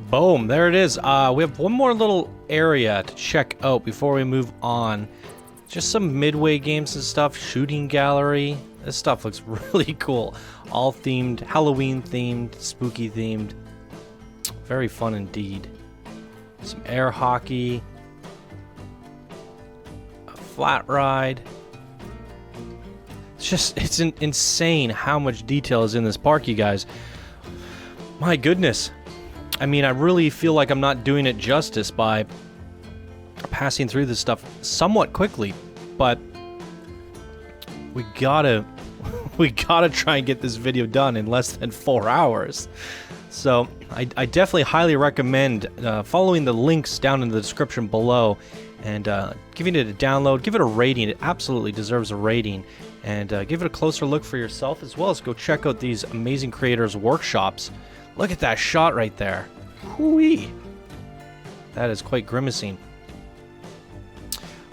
Boom, there it is. We have one more little area to check out before we move on. Just some midway games and stuff. Shooting gallery. This stuff looks really cool. All themed, Halloween themed, spooky themed. Very fun indeed. Some air hockey. A flat ride. It's insane how much detail is in this park, you guys. My goodness. I mean, I really feel like I'm not doing it justice by passing through this stuff somewhat quickly. but we gotta try and get this video done in less than 4 hours. So I definitely highly recommend following the links down in the description below and giving it a download, give it a rating. It absolutely deserves a rating, and give it a closer look for yourself, as well as go check out these amazing creators' workshops. Look at that shot right there. Whoo-wee. That is quite grimacing.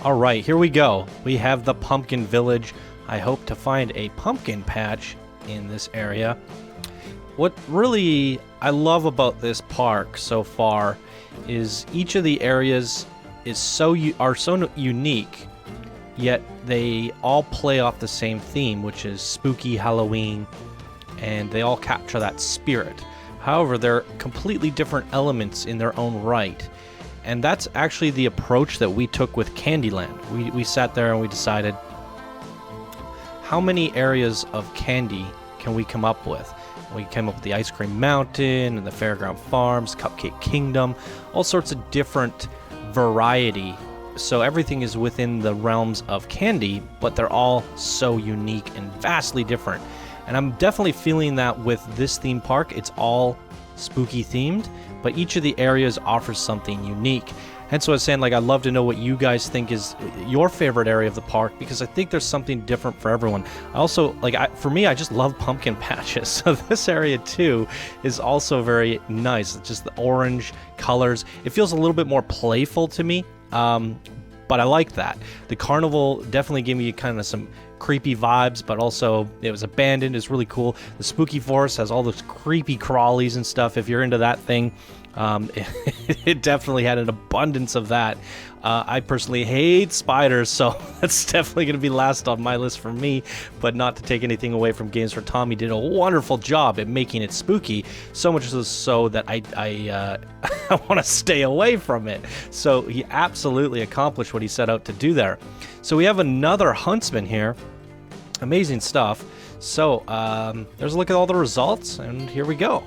All right, here we go. We have the Pumpkin Village. I hope to find a pumpkin patch in this area. What really I love about this park so far is each of the areas is so unique, yet they all play off the same theme, which is spooky Halloween, and they all capture that spirit. However, they're completely different elements in their own right. And that's actually the approach that we took with Candyland. We sat there and we decided, how many areas of candy can we come up with? We came up with the Ice Cream Mountain and the Fairground Farms, Cupcake Kingdom, all sorts of different variety. So everything is within the realms of candy, but they're all so unique and vastly different. And I'm definitely feeling that with this theme park. It's all spooky themed, but each of the areas offers something unique. Hence what I was saying, like, I'd love to know what you guys think is your favorite area of the park, because I think there's something different for everyone. I also, like, for me, I just love pumpkin patches. So this area, too, is also very nice. It's just the orange colors. It feels a little bit more playful to me, but I like that. The Carnival definitely gave me kind of some creepy vibes, but also it was abandoned. It's really cool. The Spooky Forest has all those creepy crawlies and stuff. If you're into that thing, it definitely had an abundance of that. I personally hate spiders, so that's definitely going to be last on my list for me, but not to take anything away from Games for Tom. He did a wonderful job at making it spooky, so much so that I I want to stay away from it. So he absolutely accomplished what he set out to do there. So we have another huntsman here. Amazing stuff. So there's a look at all the results, and here we go.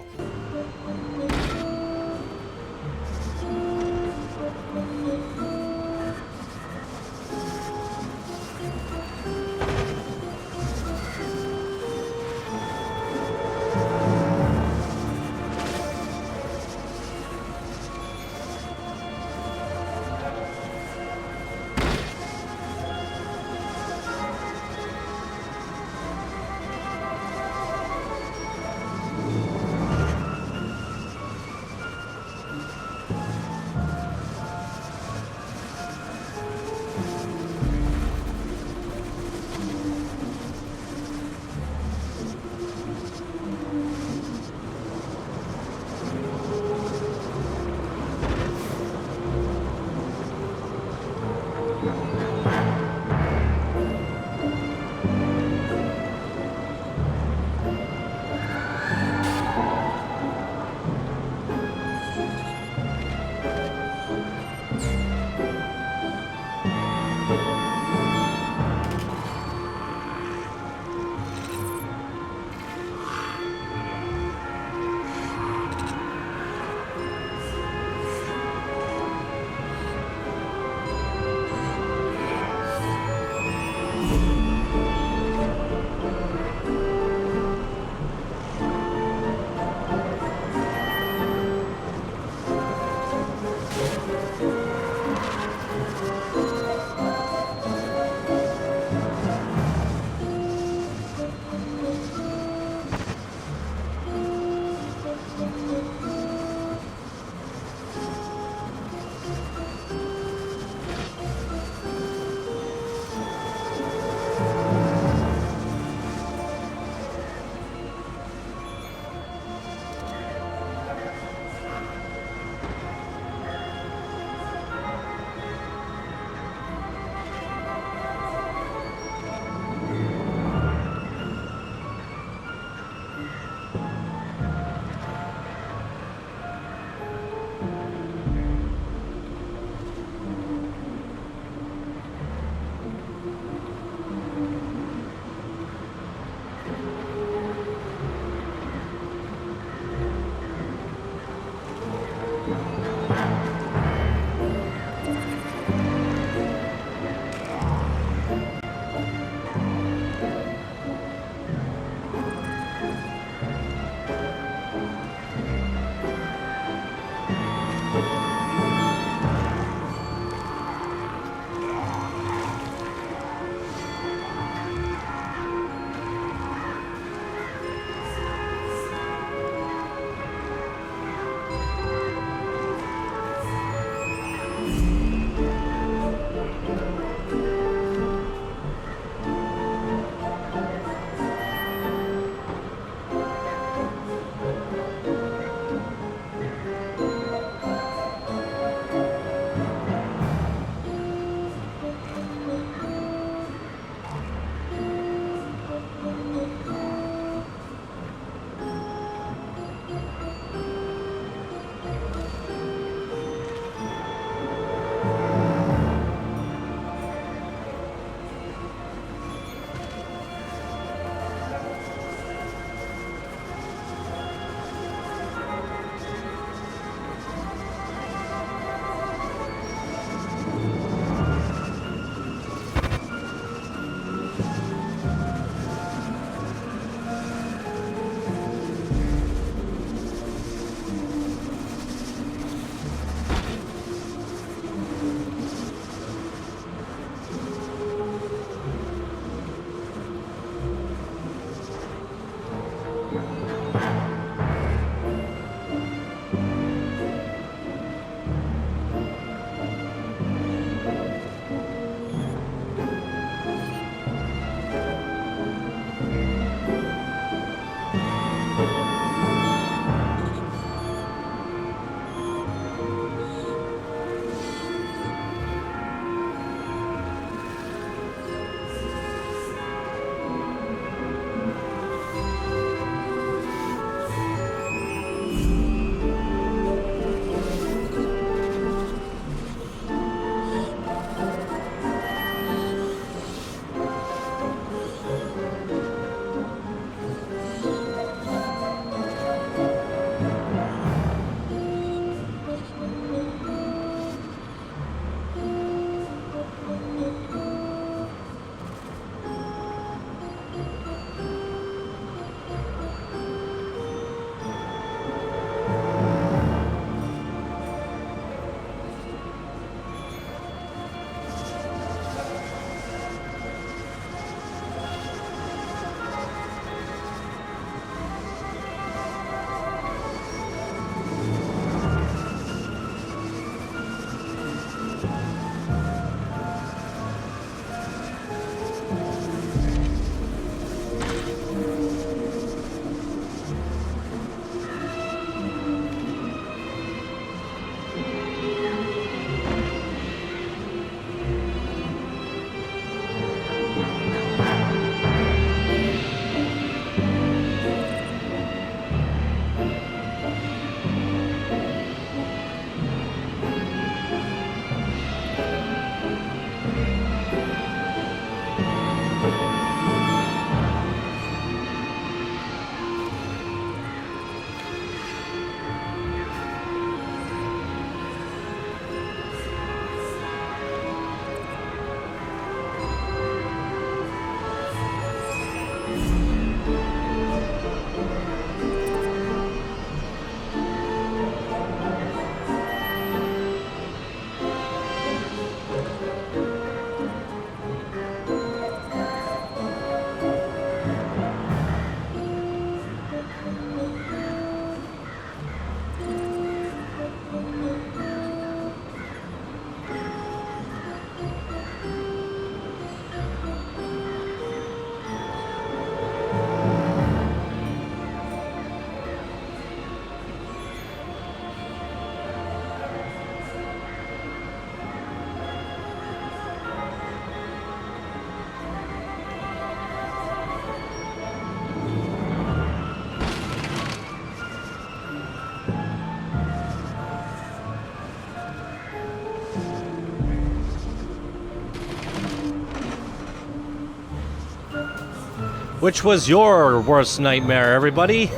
Which was your worst nightmare, everybody?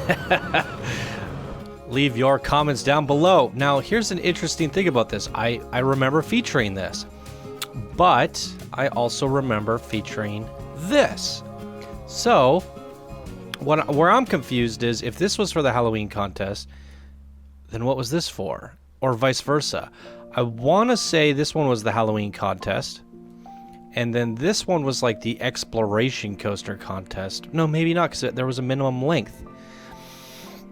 Leave your comments down below. Now, here's an interesting thing about this. I remember featuring this, but I also remember featuring this. So, where I'm confused is if this was for the Halloween contest, then what was this for? Or vice versa. I want to say this one was the Halloween contest, and then this one was like the exploration coaster contest. No, maybe not, because there was a minimum length.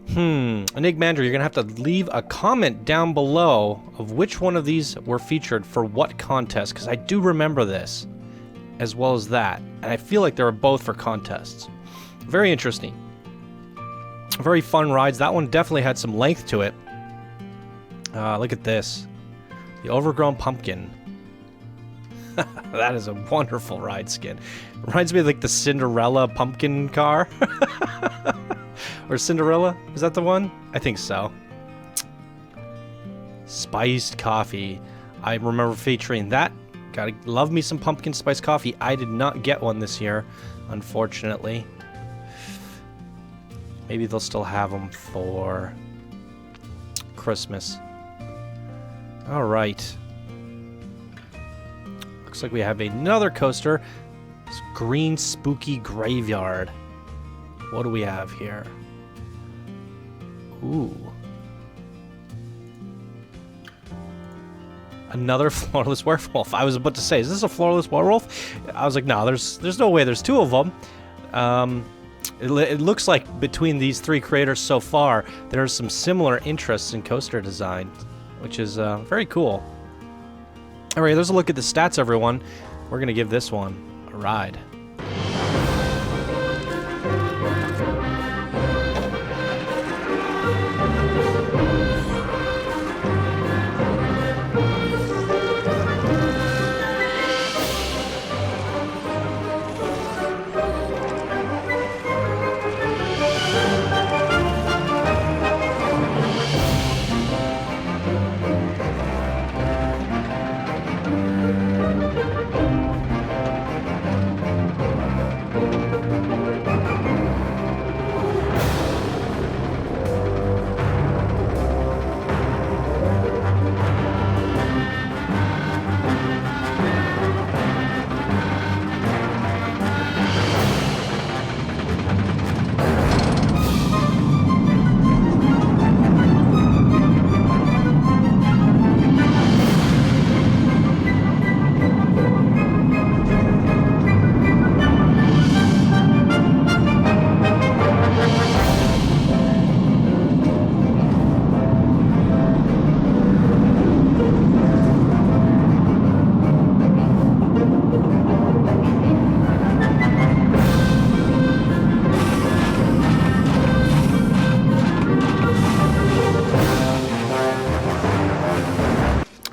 Anigmandra, you're going to have to leave a comment down below of which one of these were featured for what contest, because I do remember this, as well as that. And I feel like they were both for contests. Very interesting. Very fun rides. That one definitely had some length to it. Look at this. The overgrown pumpkin. That is a wonderful ride skin. Reminds me of like the Cinderella pumpkin car. Or Cinderella? Is that the one? I think so. Spiced coffee. I remember featuring that. Gotta love me some pumpkin spice coffee. I did not get one this year, unfortunately. Maybe they'll still have them for Christmas. Alright. Looks like we have another coaster. It's Green Spooky Graveyard. What do we have here? Ooh. Another floorless werewolf. I was about to say, is this a floorless werewolf? I was like, no, there's no way. There's two of them. It looks like between these three creators so far, there are some similar interests in coaster design, which is very cool. All right, there's a look at the stats, everyone. We're going to give this one a ride.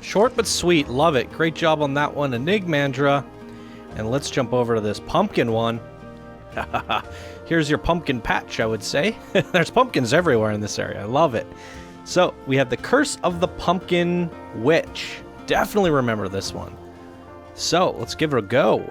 Short but sweet. Love it. Great job on that one, Anigmandra. And let's jump over to this pumpkin one. Here's your pumpkin patch, I would say. There's pumpkins everywhere in this area. I love it. So, we have the Curse of the Pumpkin Witch. Definitely remember this one. So, let's give it a go.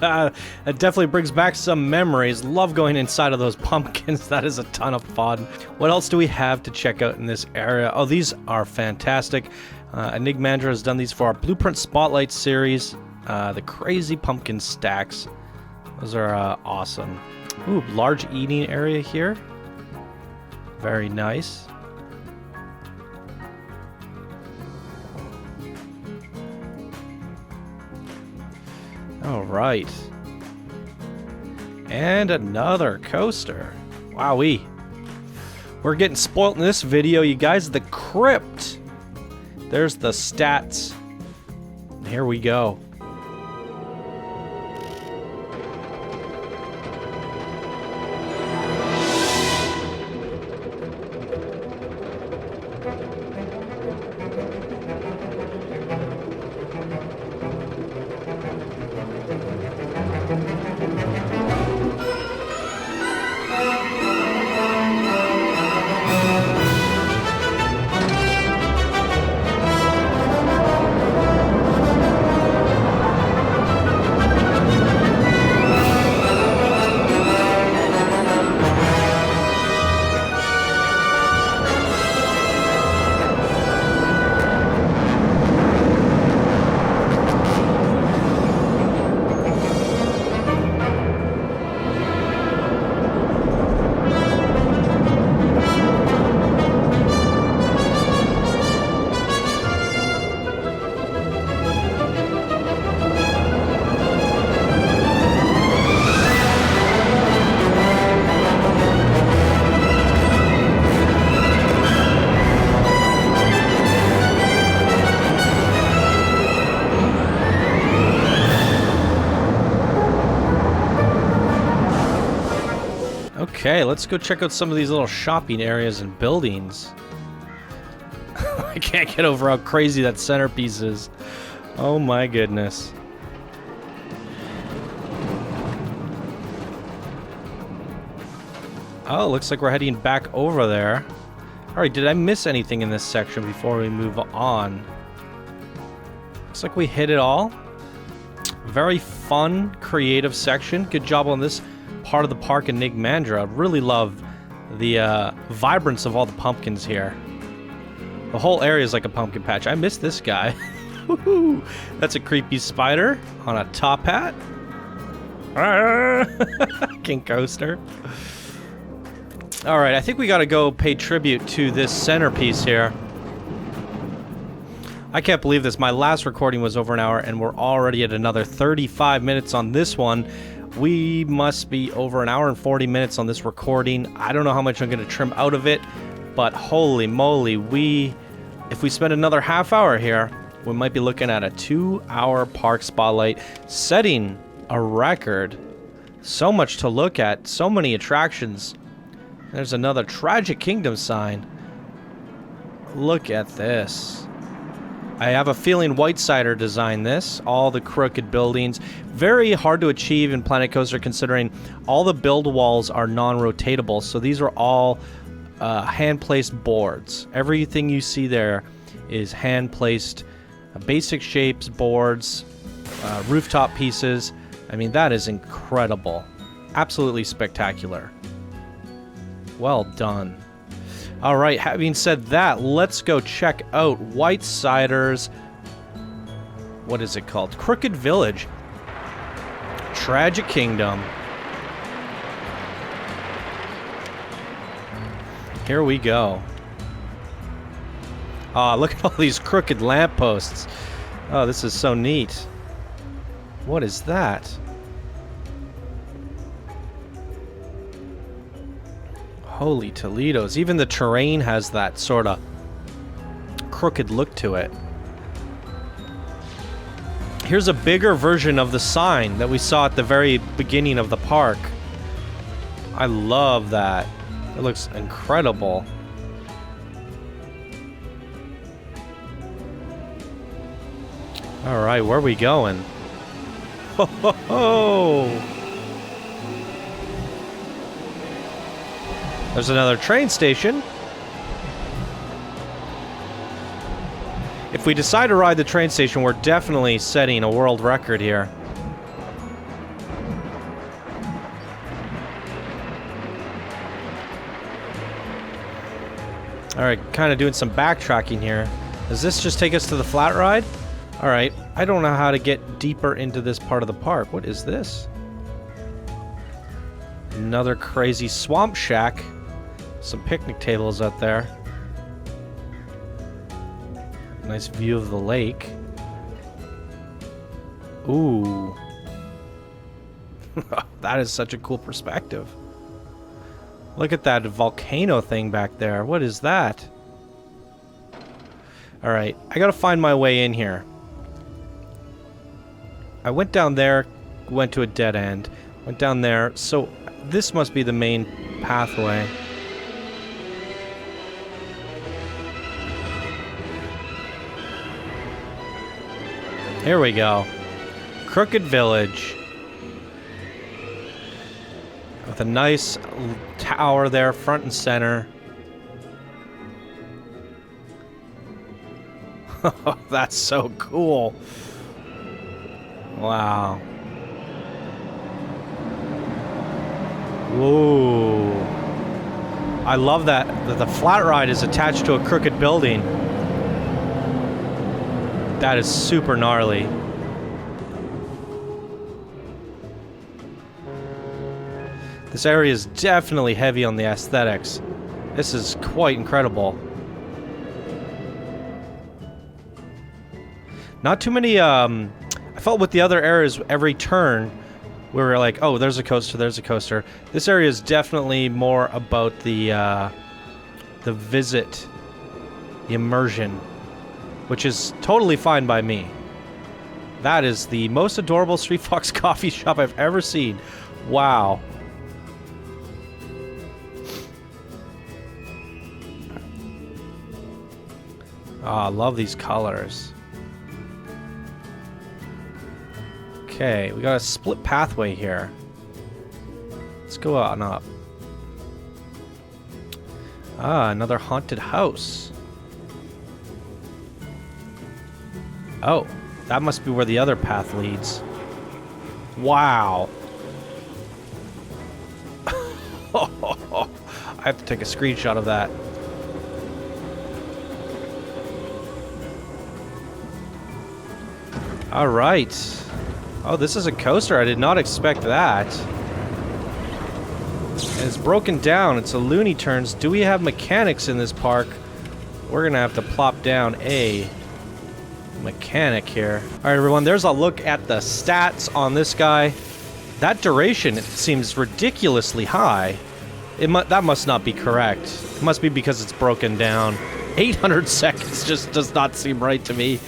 It definitely brings back some memories. Love going inside of those pumpkins. That is a ton of fun. What else do we have to check out in this area? Oh, these are fantastic. Anigmandra has done these for our Blueprint Spotlight series. The crazy pumpkin stacks. Those are awesome. Ooh, large eating area here. Very nice. All right. And another coaster. Wowee. We're getting spoiled in this video, you guys. The crypt. There's the stats. Here we go. Okay, let's go check out some of these little shopping areas and buildings. I can't get over how crazy that centerpiece is. Oh my goodness. Oh, looks like we're heading back over there. Alright, did I miss anything in this section before we move on? Looks like we hit it all. Very fun, creative section. Good job on this part of the park in Anigmandra. Really love the vibrance of all the pumpkins here. The whole area is like a pumpkin patch. I missed this guy. That's a creepy spider on a top hat. King Coaster. Alright, I think we gotta go pay tribute to this centerpiece here. I can't believe this. My last recording was over an hour and we're already at another 35 minutes on this one. We must be over an hour and 40 minutes on this recording. I don't know how much I'm going to trim out of it, but holy moly, if we spend another half hour here, we might be looking at a 2-hour park spotlight, setting a record. So much to look at, so many attractions. There's another Tragic Kingdom sign. Look at this. I have a feeling Whitesider designed this. All the crooked buildings. Very hard to achieve in Planet Coaster considering all the build walls are non-rotatable. So these are all hand-placed boards. Everything you see there is hand-placed basic shapes, boards, rooftop pieces. I mean, that is incredible. Absolutely spectacular. Well done. All right, having said that, let's go check out Whitesider's, what is it called? Crooked Village. Tragic Kingdom. Here we go. Ah, look at all these crooked lampposts. Oh, this is so neat. What is that? Holy Toledos. Even the terrain has that sort of crooked look to it. Here's a bigger version of the sign that we saw at the very beginning of the park. I love that. It looks incredible. Alright, where are we going? Ho ho ho! There's another train station. If we decide to ride the train station, we're definitely setting a world record here. Alright, kind of doing some backtracking here. Does this just take us to the flat ride? Alright, I don't know how to get deeper into this part of the park. What is this? Another crazy swamp shack. Some picnic tables out there. Nice view of the lake. Ooh. That is such a cool perspective. Look at that volcano thing back there. What is that? Alright, I gotta find my way in here. I went down there, went to a dead end. Went down there, so this must be the main pathway. Here we go. Crooked Village. With a nice tower there, front and center. That's so cool. Wow. Whoa. I love that the flat ride is attached to a crooked building. That is super gnarly. This area is definitely heavy on the aesthetics. This is quite incredible. Not too many, I felt with the other areas, every turn, we were like, oh, there's a coaster, there's a coaster. This area is definitely more about the visit, the immersion, which is totally fine by me. That is the most adorable Street Fox coffee shop I've ever seen. Wow. Ah, I love these colors. Okay, we got a split pathway here. Let's go on up. Ah, another haunted house. Oh, that must be where the other path leads. Wow. I have to take a screenshot of that. All right. Oh, this is a coaster. I did not expect that. And it's broken down. It's a Looney Tunes. Do we have mechanics in this park? We're going to have to plop down a mechanic here. All right, everyone. There's a look at the stats on this guy. That duration, it seems ridiculously high. That must not be correct. It must be because it's broken down. 800 seconds just does not seem right to me.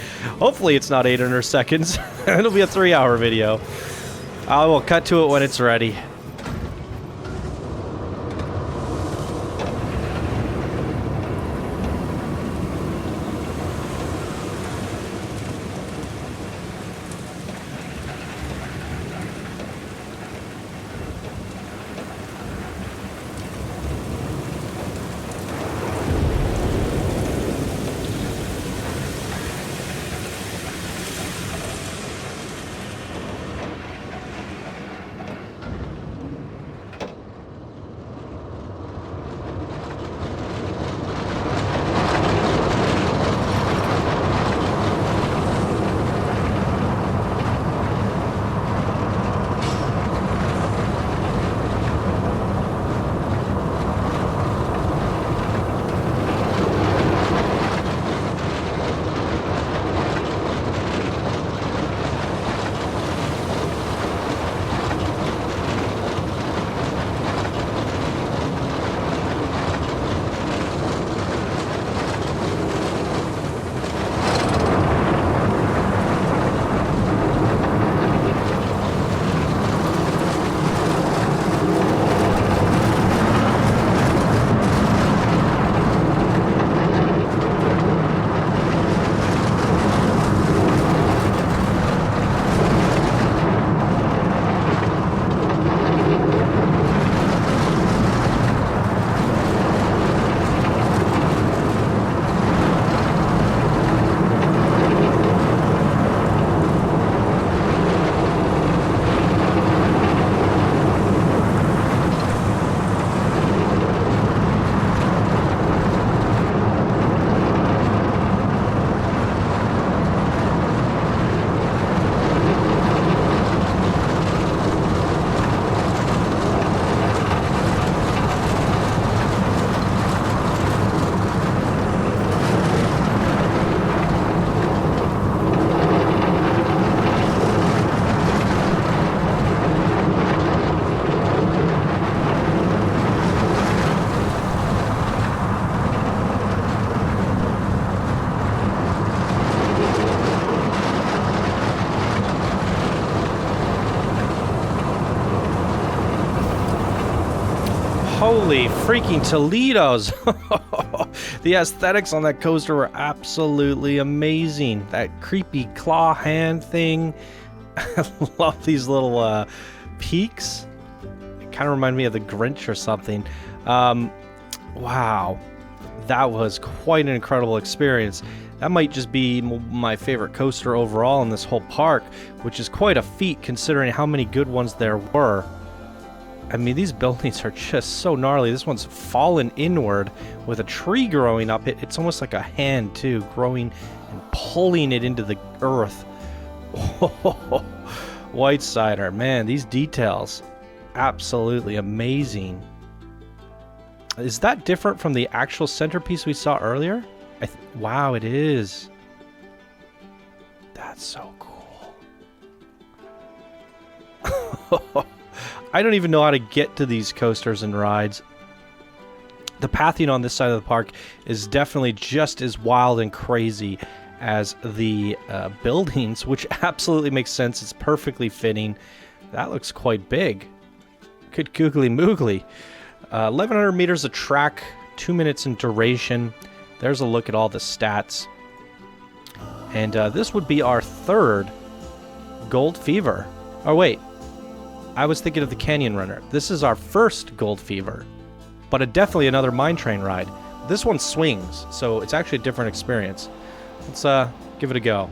Hopefully it's not 800 seconds. It'll be a 3-hour video. I will cut to it when it's ready. Holy freaking Toledos! The aesthetics on that coaster were absolutely amazing. That creepy claw hand thing. I love these little peaks. It kind of reminded me of the Grinch or something. Wow. That was quite an incredible experience. That might just be my favorite coaster overall in this whole park, which is quite a feat considering how many good ones there were. I mean, these buildings are just so gnarly. This one's fallen inward with a tree growing up it. It's almost like a hand, too, growing and pulling it into the earth. Whitesider, man, these details, absolutely amazing. Is that different from the actual centerpiece we saw earlier? Wow, it is. That's so cool. I don't even know how to get to these coasters and rides. The pathing on this side of the park is definitely just as wild and crazy as the buildings, which absolutely makes sense. It's perfectly fitting. That looks quite big. Good googly moogly. 1,100 meters of track, 2 minutes in duration. There's a look at all the stats. And this would be our third Gold Fever. Oh, wait. I was thinking of the Canyon Runner. This is our first Gold Fever, but definitely another mine train ride. This one swings, so it's actually a different experience. Let's give it a go.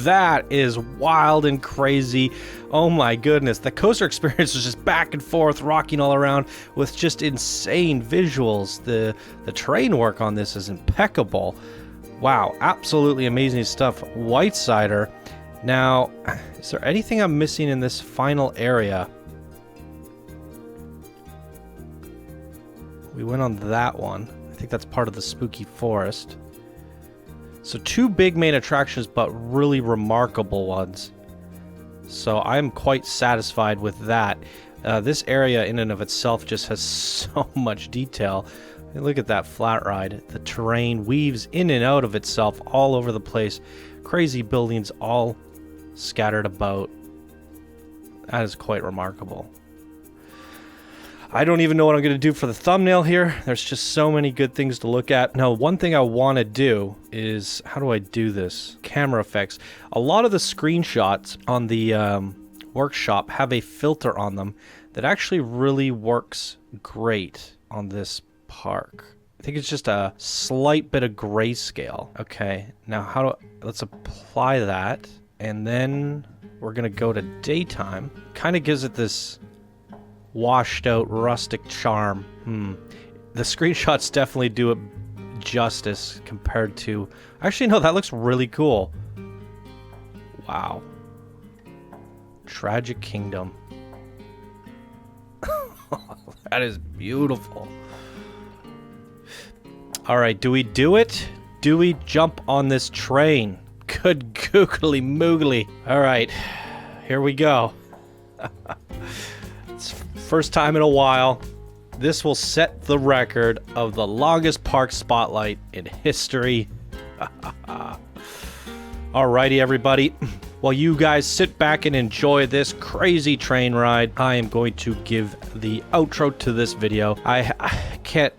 That is wild and crazy. Oh my goodness. The coaster experience was just back and forth, rocking all around with just insane visuals. The train work on this is impeccable. Wow, absolutely amazing stuff. Whitesider. Now, is there anything I'm missing in this final area? We went on that one. I think that's part of the spooky forest. So 2 big main attractions, but really remarkable ones. So I'm quite satisfied with that. This area in and of itself just has so much detail. Look at that flat ride. The terrain weaves in and out of itself all over the place. Crazy buildings all scattered about. That is quite remarkable. I don't even know what I'm going to do for the thumbnail here. There's just so many good things to look at. Now, one thing I want to do is, how do I do this? Camera effects. A lot of the screenshots on the workshop have a filter on them that actually really works great on this park. I think it's just a slight bit of grayscale. Okay, now let's apply that, and then we're gonna go to daytime. Kind of gives it this washed out rustic charm. The screenshots definitely do it justice compared to... Actually, no, that looks really cool. Wow. Tragic Kingdom. That is beautiful. Alright, do we do it? Do we jump on this train? Good googly moogly. Alright, here we go. It's first time in a while. This will set the record of the longest park spotlight in history. Alrighty, everybody. While you guys sit back and enjoy this crazy train ride, I am going to give the outro to this video. I can't...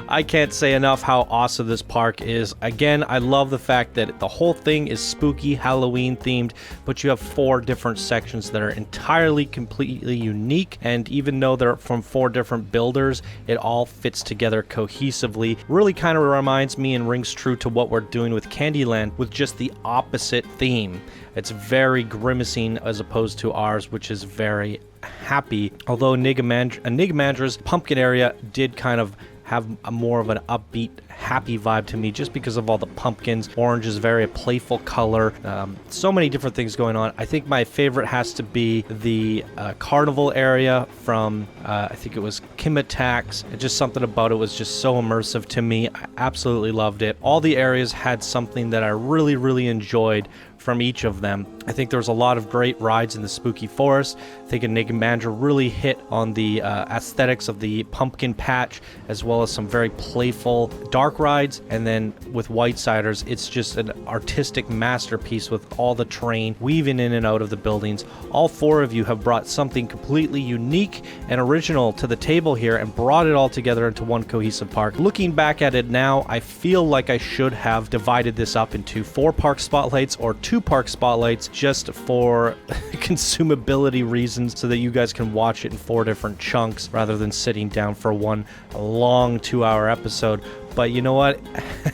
I can't say enough how awesome this park is. Again, I love the fact that the whole thing is spooky Halloween themed, but you have 4 different sections that are entirely completely unique, and even though they're from 4 different builders, it all fits together cohesively. Really kind of reminds me and rings true to what we're doing with Candyland, with just the opposite theme. It's very grimacing as opposed to ours, which is very happy. Although Anigmandra's pumpkin area did kind of have more of an upbeat, happy vibe to me, just because of all the pumpkins. Orange is very a playful color. So many different things going on. I think my favorite has to be the Carnival area from, I think it was Kimmattacks. Just something about it was just so immersive to me. I absolutely loved it. All the areas had something that I really, really enjoyed from each of them. I think there was a lot of great rides in the spooky forest. I think Anigmandra really hit on the aesthetics of the pumpkin patch, as well as some very playful dark rides. And then with Whitesiders, it's just an artistic masterpiece with all the terrain weaving in and out of the buildings. All 4 of you have brought something completely unique and original to the table here and brought it all together into one cohesive park. Looking back at it now, I feel like I should have divided this up into 4 park spotlights or 2 park spotlights, just for consumability reasons, so that you guys can watch it in 4 different chunks rather than sitting down for one long 2-hour episode. But you know what?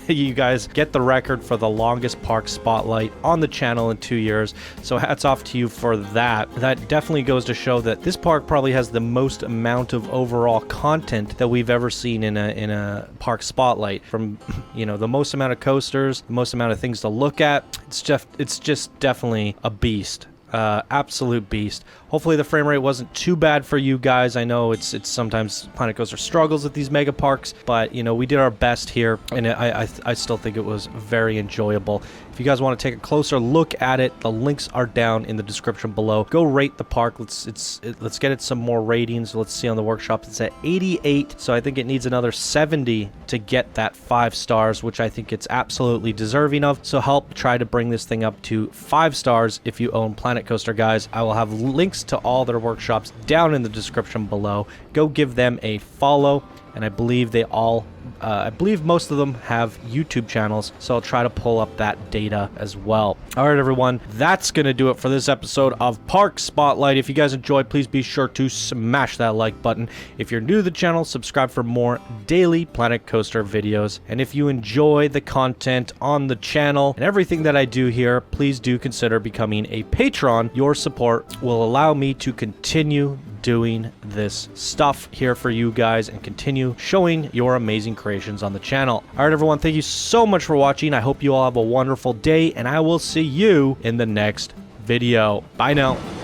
You guys get the record for the longest park spotlight on the channel in 2 years. So hats off to you for that. That definitely goes to show that this park probably has the most amount of overall content that we've ever seen in a park spotlight. From, you know, the most amount of coasters, the most amount of things to look at. It's just definitely a beast. Absolute beast. Hopefully the frame rate wasn't too bad for you guys. I know it's sometimes Planet Coaster struggles with these mega parks, but you know, we did our best here, and I still think it was very enjoyable. If you guys want to take a closer look at it, the links are down in the description below. Go rate the park. Let's get it some more ratings. Let's see on the workshop. It's at 88, so I think it needs another 70 to get that 5 stars, which I think it's absolutely deserving of. So help try to bring this thing up to 5 stars if you own Planet Coaster, guys. I will have links to all their workshops down in the description below. Go give them a follow. And I believe they all, I believe most of them have YouTube channels, so I'll try to pull up that data as well. All right, everyone, that's going to do it for this episode of Park Spotlight. If you guys enjoyed, please be sure to smash that like button. If you're new to the channel, subscribe for more daily Planet Coaster videos. And if you enjoy the content on the channel and everything that I do here, please do consider becoming a patron. Your support will allow me to continue doing this stuff here for you guys and continue showing your amazing creations on the channel. All right, everyone, thank you so much for watching. I hope you all have a wonderful day, and I will see you in the next video. Bye now.